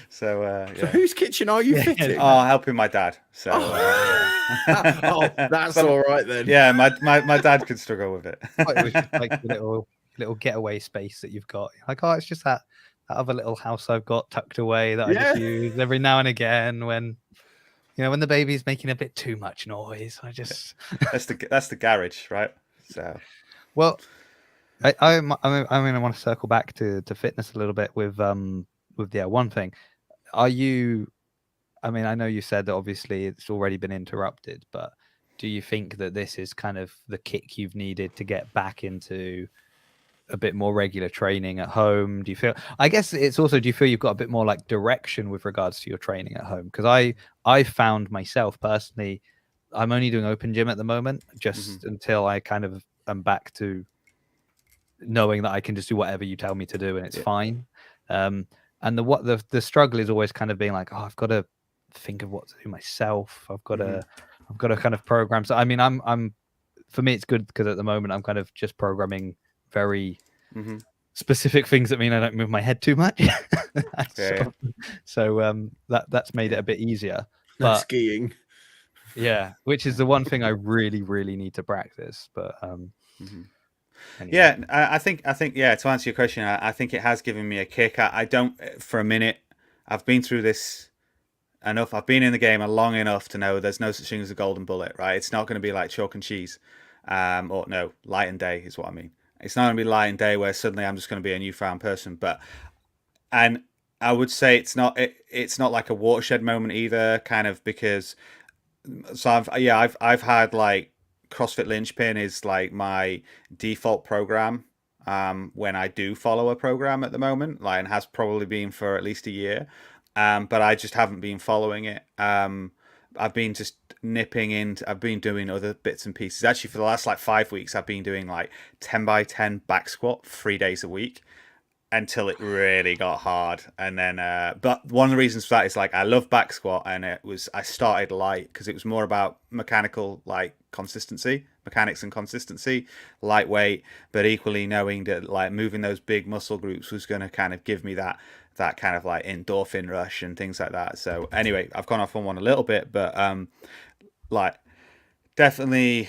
So whose kitchen are you fitting? Oh, helping my dad. So that's all right then. Yeah, my dad could struggle with it. It was just like the little getaway space that you've got. Like, it's just that other little house I've got tucked away that I just use every now and again when when the baby's making a bit too much noise. I just that's the garage, right? So well, I want to circle back to fitness a little bit with the L1 thing. Are you? I mean, I know you said that obviously it's already been interrupted, but do you think that this is kind of the kick you've needed to get back into a bit more regular training at home? Do you feel, I guess it's also, do you feel you've got a bit more like direction with regards to your training at home? Because I found myself personally, I'm only doing open gym at the moment, just until I kind of am back to knowing that I can just do whatever you tell me to do and it's fine. And the struggle is always kind of being like, I've got to think of what to do myself. I've got to kind of program. So I mean, I'm for me it's good because at the moment I'm kind of just programming very specific things that mean I don't move my head too much. So that's made it a bit easier. But skiing, which is the one thing I really, really need to practice. But anyway. I think to answer your question, I think it has given me a kick. I don't, for a minute, I've been through this enough. I've been in the game long enough to know there's no such thing as a golden bullet, right? It's not going to be like chalk and cheese, or no, light and day is what I mean. It's not going to be light and day where suddenly I'm just going to be a newfound person. And I would say it's not like a watershed moment either, kind of, because I've had like CrossFit Linchpin is like my default program when I do follow a program at the moment, like, and has probably been for at least a year. But I just haven't been following it. I've been just nipping in. I've been doing other bits and pieces. Actually, for the last like 5 weeks, I've been doing like 10 by 10 back squat 3 days a week until it really got hard. And then, but one of the reasons for that is like I love back squat, and I started light because it was more about mechanics and consistency, lightweight, but equally knowing that like moving those big muscle groups was going to kind of give me that kind of like endorphin rush and things like that. So anyway, I've gone off on one a little bit, but like definitely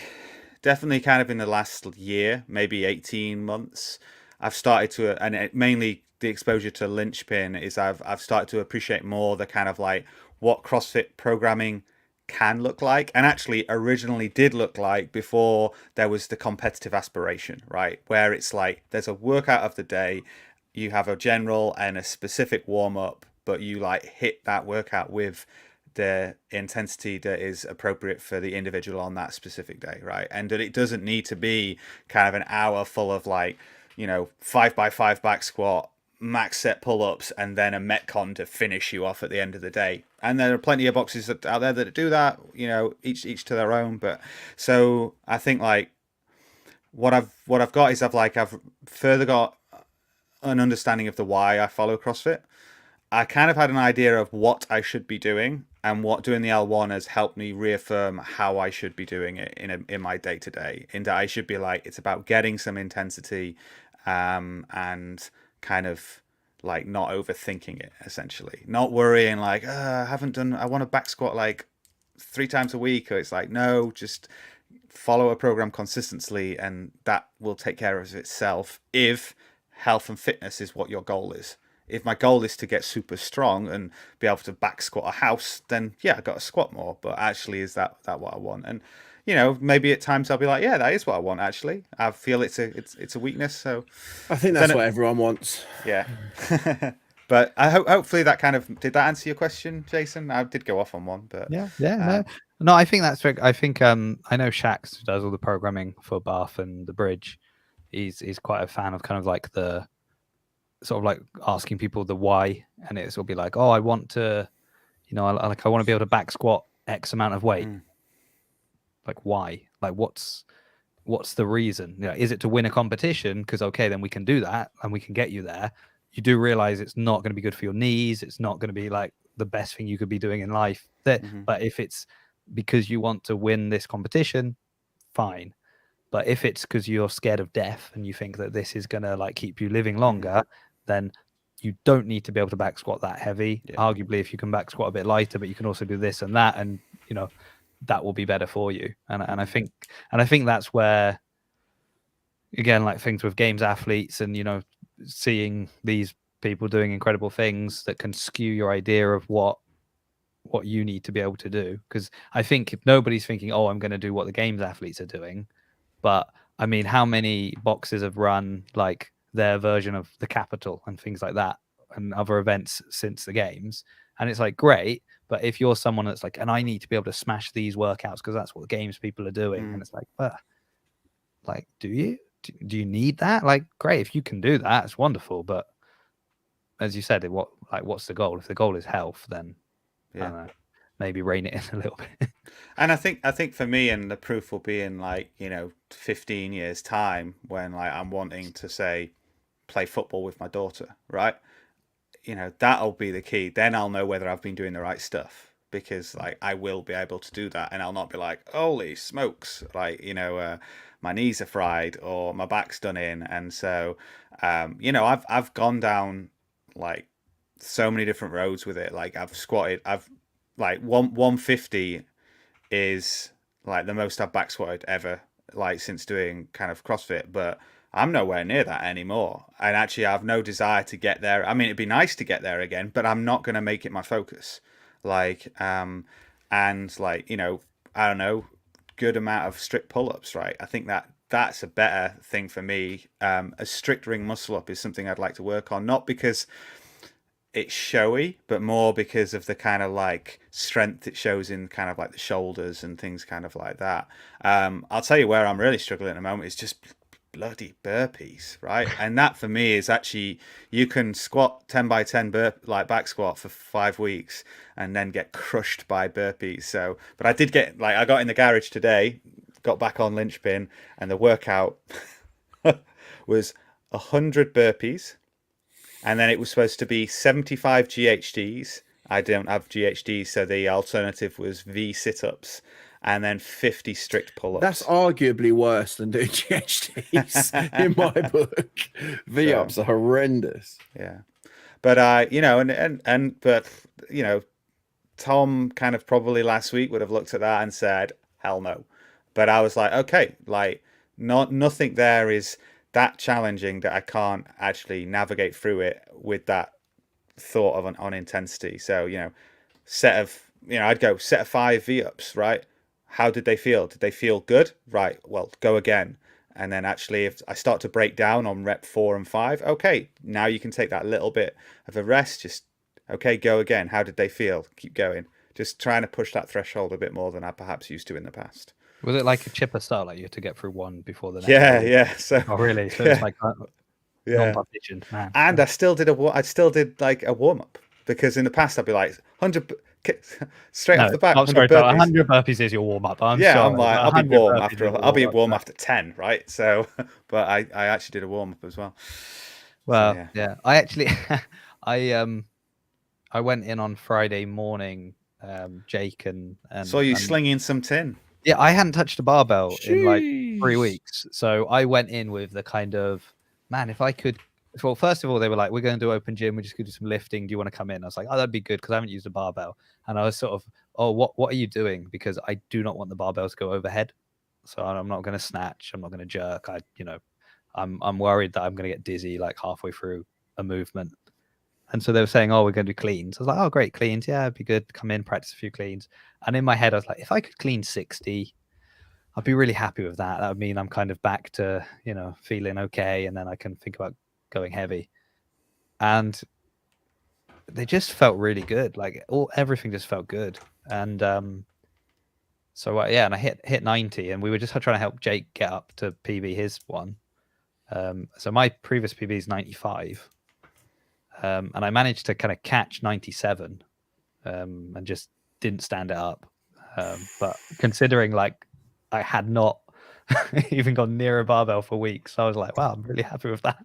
kind of in the last year, maybe 18 months, I've started to, and mainly the exposure to Linchpin is I've started to appreciate more the kind of like what CrossFit programming can look like, and actually originally did look like before there was the competitive aspiration, right? Where it's like there's a workout of the day, you have a general and a specific warm-up, but you like hit that workout with the intensity that is appropriate for the individual on that specific day, right? And that it doesn't need to be kind of an hour full of like, 5x5 back squat, max set pull-ups, and then a metcon to finish you off at the end of the day. And there are plenty of boxes out there that do that, each to their own. But so I think like what I've got is I've further got an understanding of the why I follow CrossFit. I kind of had an idea of what I should be doing, and what doing the L1 has helped me reaffirm how I should be doing it in my day to day. In that I should be like, it's about getting some intensity, and kind of like not overthinking it, essentially, not worrying like, I want to back squat like 3 times a week, or it's like, no, just follow a program consistently, and that will take care of itself if health and fitness is what your goal is. If my goal is to get super strong and be able to back squat a house, then yeah, I got to squat more. But actually, is that what I want? And maybe at times I'll be like, yeah, that is what I want. Actually, I feel it's a weakness. So I think that's what everyone wants. Yeah. But I hopefully that kind of did that answer your question, Jason. I did go off on one, but no. I think that's. I think I know Shax, who does all the programming for Bath and the Bridge. He's quite a fan of kind of like the sort of like asking people the why, and it's will be like, oh, I want to, I want to be able to back squat X amount of weight. Like why? Like what's the reason? Is it to win a competition? Because okay, then we can do that and we can get you there. You do realize it's not going to be good for your knees. It's not going to be like the best thing you could be doing in life. But if it's because you want to win this competition, fine. But if it's because you're scared of death and you think that this is going to like keep you living longer, then you don't need to be able to back squat that heavy. Arguably, if you can back squat a bit lighter, but you can also do this and that, and that will be better for you. And I think that's where, again, like things with games athletes and seeing these people doing incredible things that can skew your idea of what you need to be able to do. Because I think if nobody's thinking, oh, I'm going to do what the games athletes are doing, but I mean, how many boxers have run like their version of the Capitol and things like that and other events since the games? And it's like, great. But if you're someone that's like, and I need to be able to smash these workouts because that's what the games people are doing. And it's like, like, do you do you need that? Like, great. If you can do that, it's wonderful. But as you said, what's the goal? If the goal is health, then I don't know, maybe rein it in a little bit. And I think for me, and the proof will be in like 15 years time when like I'm wanting to say play football with my daughter, right? That'll be the key. Then I'll know whether I've been doing the right stuff, because like I will be able to do that, and I'll not be like, holy smokes, like my knees are fried or my back's done in. And so I've gone down like so many different roads with it. Like I've squatted, I've like 150 is like the most I've back squatted ever, like since doing kind of CrossFit, but I'm nowhere near that anymore. And actually I have no desire to get there. I mean, it'd be nice to get there again, but I'm not going to make it my focus. Like, and like, I don't know, good amount of strict pull-ups, right? I think that's a better thing for me. A strict ring muscle up is something I'd like to work on, not because it's showy, but more because of the kind of like strength it shows in kind of like the shoulders and things kind of like that. I'll tell you where I'm really struggling at the moment is just bloody burpees, right? And that for me is actually, you can squat 10 by 10 like back squat for 5 weeks and then get crushed by burpees. So, but I did get I got in the garage today, got back on linchpin, and the workout was 100 burpees. And then it was supposed to be 75 GHDs. I don't have GHDs, so the alternative was V sit-ups, and then 50 strict pull-ups. That's arguably worse than doing GHDs in my book. V-ups are horrendous. Yeah. But but Tom kind of probably last week would have looked at that and said, hell no. But I was like, okay, like nothing there is that challenging that I can't actually navigate through it with that thought of on intensity. So, I'd go set of 5 V-ups, right? How did they feel? Did they feel good? Right. Well, go again. And then actually, if I start to break down on rep 4 and 5, okay, now you can take that little bit of a rest. Just, okay, go again. How did they feel? Keep going. Just trying to push that threshold a bit more than I perhaps used to in the past. Was it like a chipper style, like you had to get through one before the next? Yeah. So, oh, really? So it's like non-partition, man. And I still did like a warm up, because in the past I'd be like 100 straight off the back. I'm sorry, 100 burpees is your warm up. I'm sorry. I'm like, I'll be warm after 10, right? So, but I actually did a warm up as well. Well, so, yeah. I actually, I went in on Friday morning Jake and Saw you and slinging some tin. yeah, I hadn't touched a barbell in like 3 Jeez. weeks. So I went in with the kind of, man, if I could. Well, first of all, they were like, we're going to do open gym. We're just going to do some lifting. Do you want to come in? I was like, oh, that'd be good because I haven't used a barbell. And I was sort of, oh, what are you doing? Because I do not want the barbell to go overhead. So I'm not going to snatch. I'm not going to jerk. I'm worried that I'm going to get dizzy like halfway through a movement. And so they were saying, oh, we're going to do cleans. I was like, oh, great, cleans. Yeah, it'd be good. Come in, practice a few cleans. And in my head, I was like, if I could clean 60, I'd be really happy with that. That would mean I'm kind of back to, feeling okay. And then I can think about going heavy. And they just felt really good. Like everything just felt good. And so, and I hit 90 and we were just trying to help Jake get up to PB his one. So my previous PB is 95. And I managed to kind of catch 97 and just didn't stand it up. But considering like I had not even gone near a barbell for weeks, so I was like, wow, I'm really happy with that.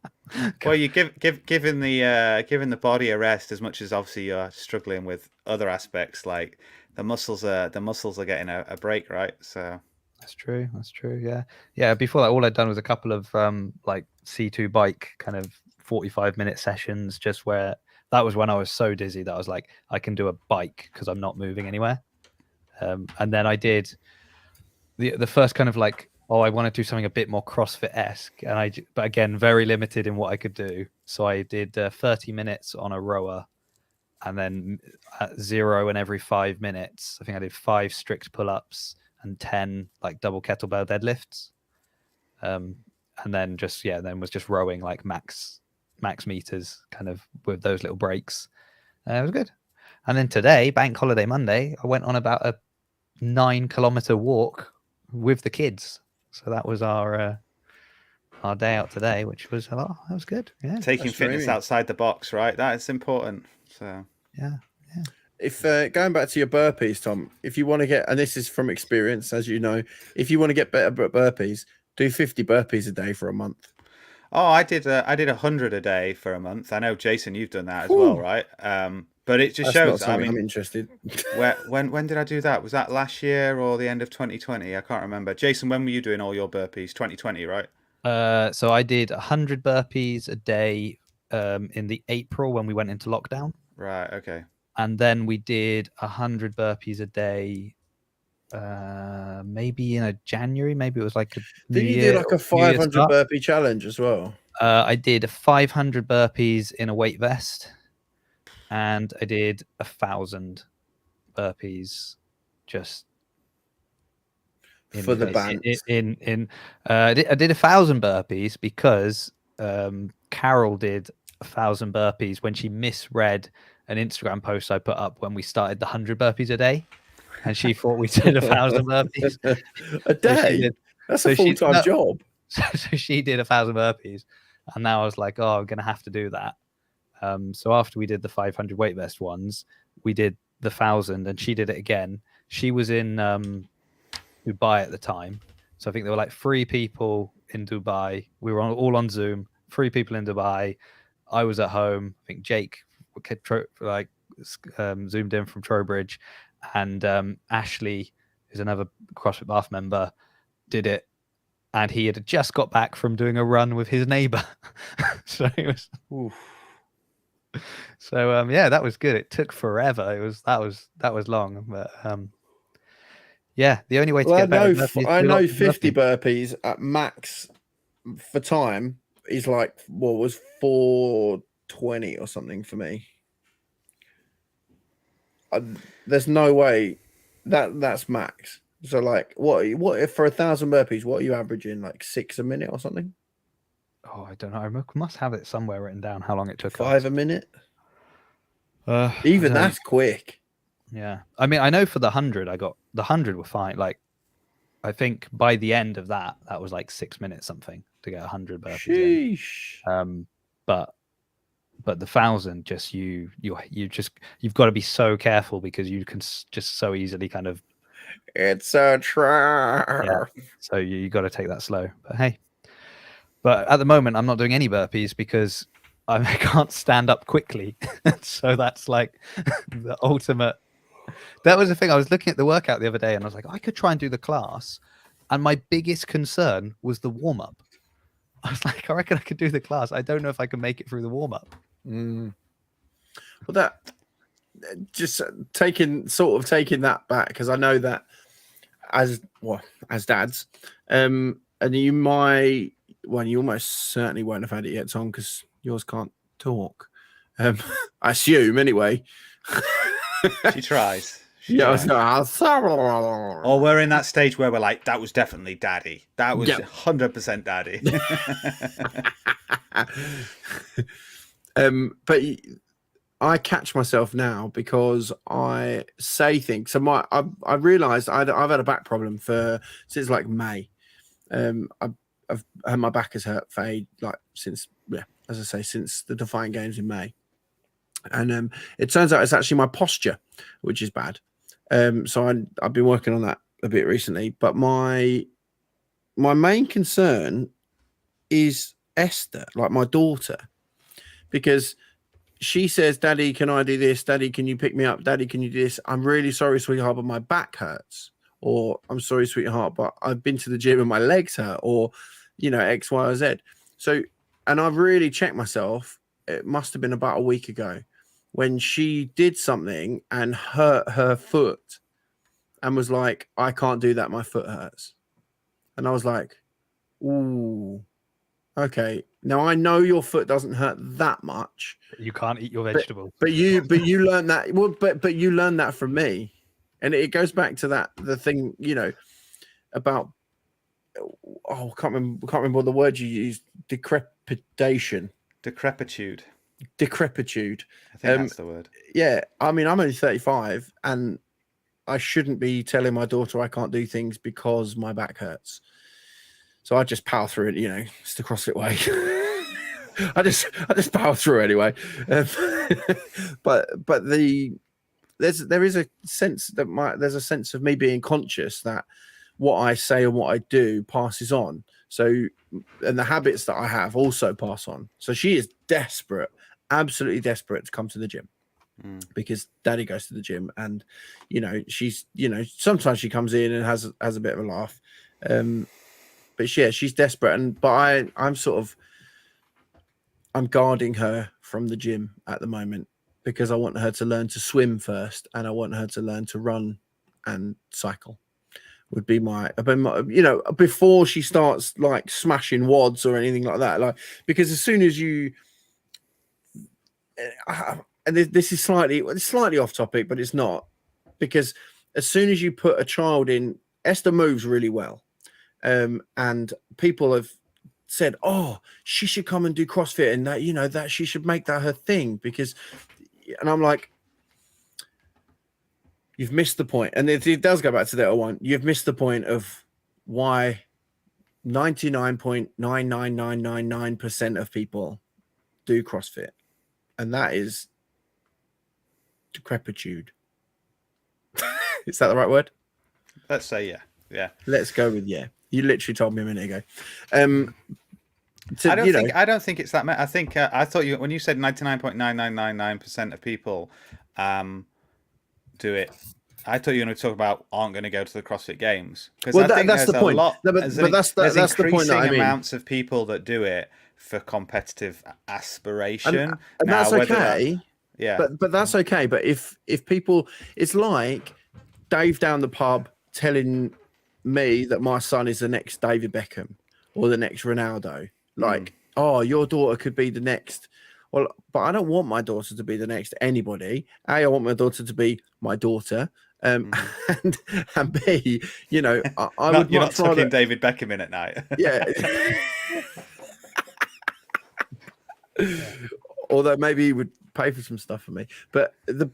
Well, you given the body a rest, as much as obviously you're struggling with other aspects, like the muscles are getting a break, right? So that's true. Yeah. Before that, all I'd done was a couple of like C2 bike kind of 45-minute sessions, just where that was when I was so dizzy that I was like, I can do a bike because I'm not moving anywhere. And then I did the first kind of like, oh, I want to do something a bit more CrossFit-esque, but again, very limited in what I could do. So I did 30 minutes on a rower, and then at 0 and every 5 minutes, I think I did 5 strict pull-ups and 10 like double kettlebell deadlifts. And then then was just rowing like max meters, kind of with those little breaks. It was good. And then today, Bank Holiday Monday, I went on about a 9-kilometer walk with the kids. So that was our day out today, which was a lot. That was good. Yeah, taking fitness outside the box, right? That is important. So yeah. If going back to your burpees, Tom, if you want to get, and this is from experience, as you know, if you want to get better at burpees, do 50 burpees a day for a month. Oh, I did 100 a day for a month. I know, Jason, you've done that as well, right? But it just shows. I mean, I'm interested. when did I do that? Was that last year or the end of 2020? I can't remember. Jason, when were you doing all your burpees? 2020, right? So I did 100 burpees a day in the April when we went into lockdown. Right. Okay. And then we did 100 burpees a day. Maybe in a January. Maybe it was like a Did you do like a 500 burpee challenge as well? I did 500 burpees in a weight vest, and I did 1,000 burpees just for the band. I did 1,000 burpees because Carol did 1,000 burpees when she misread an Instagram post I put up when we started the 100 burpees a day, and she thought we did 1,000 burpees a day. That's a full-time job. So she did 1,000 burpees, and now I was like, oh, I'm gonna have to do that. So after we did the 500 weight vest ones, we did the 1,000, and she did it again. She was in Dubai at the time, so I think there were like 3 people in Dubai. We were all on Zoom. 3 people in Dubai. I was at home. I think Jake zoomed in from Trowbridge, and Ashley, who's another CrossFit Bath member, did it, and he had just got back from doing a run with his neighbor. So it was. Oof. So that was good. It took forever. That was long, but yeah, the only way to get better. I know 50 burpees at max for time is like what was 420 or something for me. There's no way that's max. So like, what if for 1,000 burpees? What are you averaging? Like 6 a minute or something? Oh, I don't know. I must have it somewhere written down how long it took. 5 a minute. Even that's quick. Yeah, I mean, I know for the 100, the 100 were fine. Like, I think by the end of that was like 6 minutes something to get 100 burpees. Sheesh. But the 1,000, just you've got to be so careful because you can just so easily kind of. It's a trap. Yeah, so you got to take that slow. But hey, at the moment I'm not doing any burpees because I can't stand up quickly. So that's like the ultimate That was the thing. I was looking at the workout the other day and I was like, I could try and do the class. And my biggest concern was the warm up. I was like, I reckon I could do the class. I don't know if I can make it through the warm up. Well, that just taking that back, because I know that as dads, and you almost certainly won't have had it yet, Tom, because yours can't talk. I assume anyway. She tries. Yeah. Or we're in that stage where we're like, that was definitely daddy. That was 100% daddy. But I catch myself now because I say things. So I realised I've had a back problem since like May. I've had my back has hurt for since the Defiant Games in May, and it turns out it's actually my posture, which is bad. So I've been working on that a bit recently, but my main concern is Esther, like my daughter, because she says, Daddy, can I do this? Daddy, can you pick me up? Daddy, can you do this? I'm really sorry, sweetheart, but my back hurts. Or I'm sorry, sweetheart, but I've been to the gym and my legs hurt, or, X, Y, or Z. So, and I've really checked myself. It must have been about a week ago when she did something and hurt her foot and was like, I can't do that. My foot hurts. And I was like, ooh, okay. Now I know your foot doesn't hurt that much. You can't eat your vegetables. But you learned that. Well, but you learned that from me. And it goes back to the thing, about, I can't remember what the word you used, decrepitude. I think that's the word. Yeah, I mean, I'm only 35 and I shouldn't be telling my daughter I can't do things because my back hurts. So I just power through it, it's the CrossFit way. I just power through anyway. But there is a sense that there's a sense of me being conscious that what I say and what I do passes on. So, and the habits that I have also pass on. So she is desperate, absolutely desperate to come to the gym because Daddy goes to the gym, and she's sometimes she comes in and has a bit of a laugh, but yeah, she's desperate, but I'm guarding her from the gym at the moment because I want her to learn to swim first, and I want her to learn to run and cycle. Would be my before she starts like smashing wads or anything like that, because as soon as you and this is slightly off topic, but it's not, because as soon as you put a child in, Esther moves really well, and people have said, oh, she should come and do CrossFit, and that that she should make that her thing, and I'm like, you've missed the point. And it does go back to the L1. You've missed the point of why 99.99999% of people do CrossFit. And that is decrepitude. Is that the right word? Let's say yeah. Yeah. Let's go with yeah. You literally told me a minute ago. I don't think it's that. I think I thought when you said 99.9999% of people do it, I thought you were going to talk about aren't going to go to the CrossFit Games, because I think that's there's the point. There's that's the point that I mean. Amounts of people that do it for competitive aspiration, and that's okay. But that's okay. But if people, it's like Dave down the pub telling me that my son is the next David Beckham or the next Ronaldo. Oh, your daughter could be the next. Well, but I don't want my daughter to be the next anybody. I want my daughter to be my daughter. And B, I would you're much not tucking rather David Beckham in at night. Yeah. Although maybe he would pay for some stuff for me. But the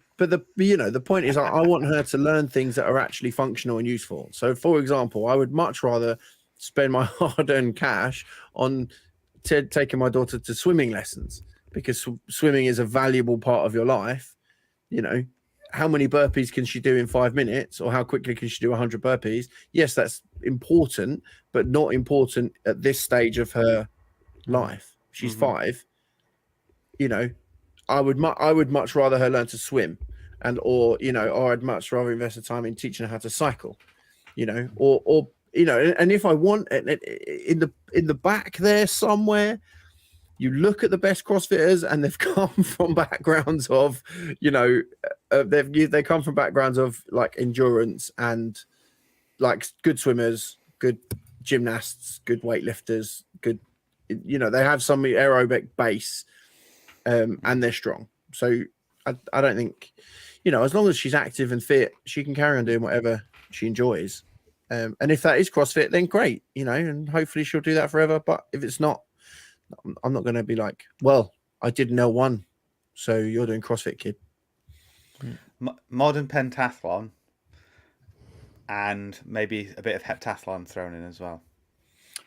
point is, I want her to learn things that are actually functional and useful. So, for example, I would much rather spend my hard-earned cash on taking my daughter to swimming lessons, because swimming is a valuable part of your life. How many burpees can she do in 5 minutes, or how quickly can she do 100 burpees? Yes, that's important, but not important at this stage of her life. She's 5. I would much rather her learn to swim or I'd much rather invest the time in teaching her how to cycle, or and if I want in the back there somewhere, you look at the best CrossFitters and they've come from backgrounds of, they come from backgrounds of like endurance and like good swimmers, good gymnasts, good weightlifters, good, they have some aerobic base, and they're strong. So I don't think, as long as she's active and fit, she can carry on doing whatever she enjoys. And if that is CrossFit, then great, and hopefully she'll do that forever. But if it's not, I'm not going to be like, well, I did L1, so you're doing CrossFit, kid. Modern pentathlon, and maybe a bit of heptathlon thrown in as well.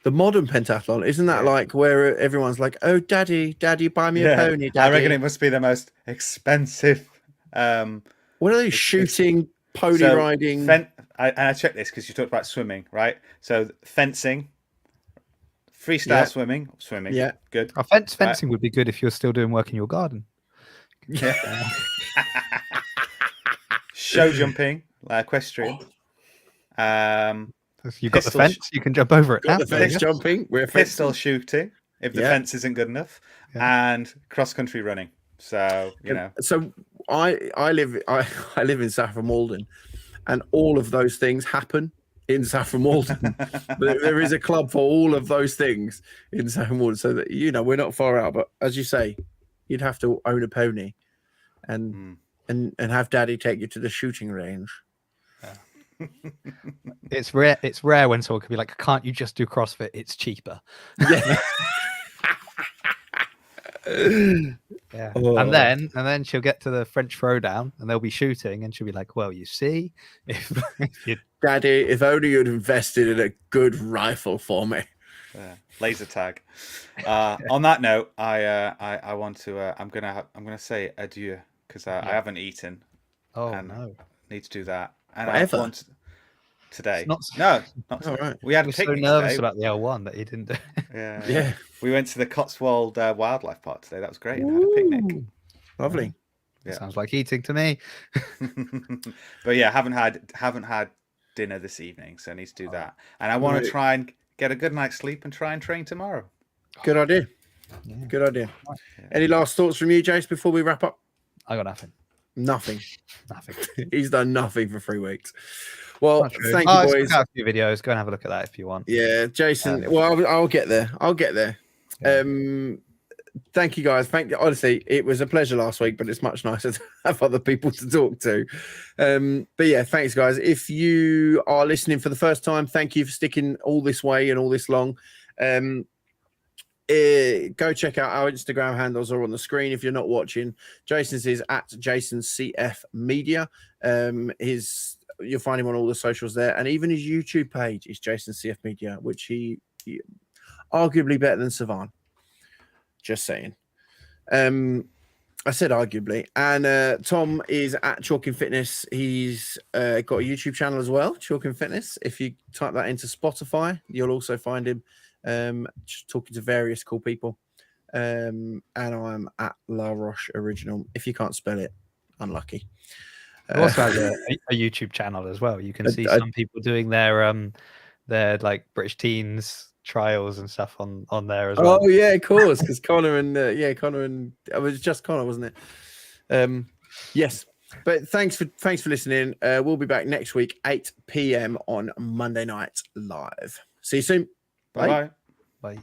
The modern pentathlon, isn't that like where everyone's like, oh, daddy, buy me a pony, daddy? I reckon it must be the most expensive. What are they shooting, pony riding? I checked this because you talked about swimming, right? So fencing, freestyle swimming. Yeah, good. Fencing would be good if you're still doing work in your garden. Yeah. Show jumping, like equestrian. If you've got the fence, you can jump over it. The fence jumping. We're pistol shooting if the fence isn't good enough, and cross country running. So So I live in Saffron Walden, and all of those things happen in Saffron Walden. There is a club for all of those things in Saffron Walden, so that we're not far out. But as you say, you'd have to own a pony, and have daddy take you to the shooting range. It's rare when someone can be like, can't you just do CrossFit? It's cheaper. Yeah. Yeah. And then she'll get to the French throwdown and they'll be shooting and she'll be like, well, you see, if daddy, if only you'd invested in a good rifle for me. Laser tag. On that note, I want to I'm gonna say adieu because I haven't eaten. No, need to do that. And Whatever. I want today. Not all right. We had I a was so picnic nervous today. about the L1 that he didn't do. Yeah. We went to the Cotswold Wildlife Park today. That was great. And had a picnic. Lovely. Yeah. Sounds like eating to me. But yeah, haven't had dinner this evening, so I need to do that. And I want to try and get a good night's sleep and try and train tomorrow. Good idea. Yeah. Good idea. Yeah. Any last thoughts from you, Jace, before we wrap up? I got nothing. Nothing. Nothing. He's done nothing for 3 weeks. Well, thank you, you, boys. Got a few videos. Go and have a look at that if you want. Yeah, Jason. Well, I'll get there. Yeah. Thank you, guys. Honestly, it was a pleasure last week, but it's much nicer to have other people to talk to. But yeah, thanks, guys. If you are listening for the first time, thank you for sticking all this way and all this long. Go check out our Instagram handles are on the screen. If you're not watching, Jason's is at JasonCF Media. You'll find him on all the socials there, and even his YouTube page is Jason CF Media, which he arguably better than Savan. Just saying. I said arguably. And Tom is at Chalking Fitness. He's got a YouTube channel as well, Chalking Fitness. If you type that into Spotify, you'll also find him just talking to various cool people. And I'm at La Roche Original. If you can't spell it, unlucky. Also has a YouTube channel as well. You can see some people doing their like British teens trials and stuff on there as well. Oh yeah, of course, because Connor and it was just Connor, wasn't it? Yes. But thanks for listening. We'll be back next week, 8 p.m. on Monday night live. See you soon. Bye. Bye.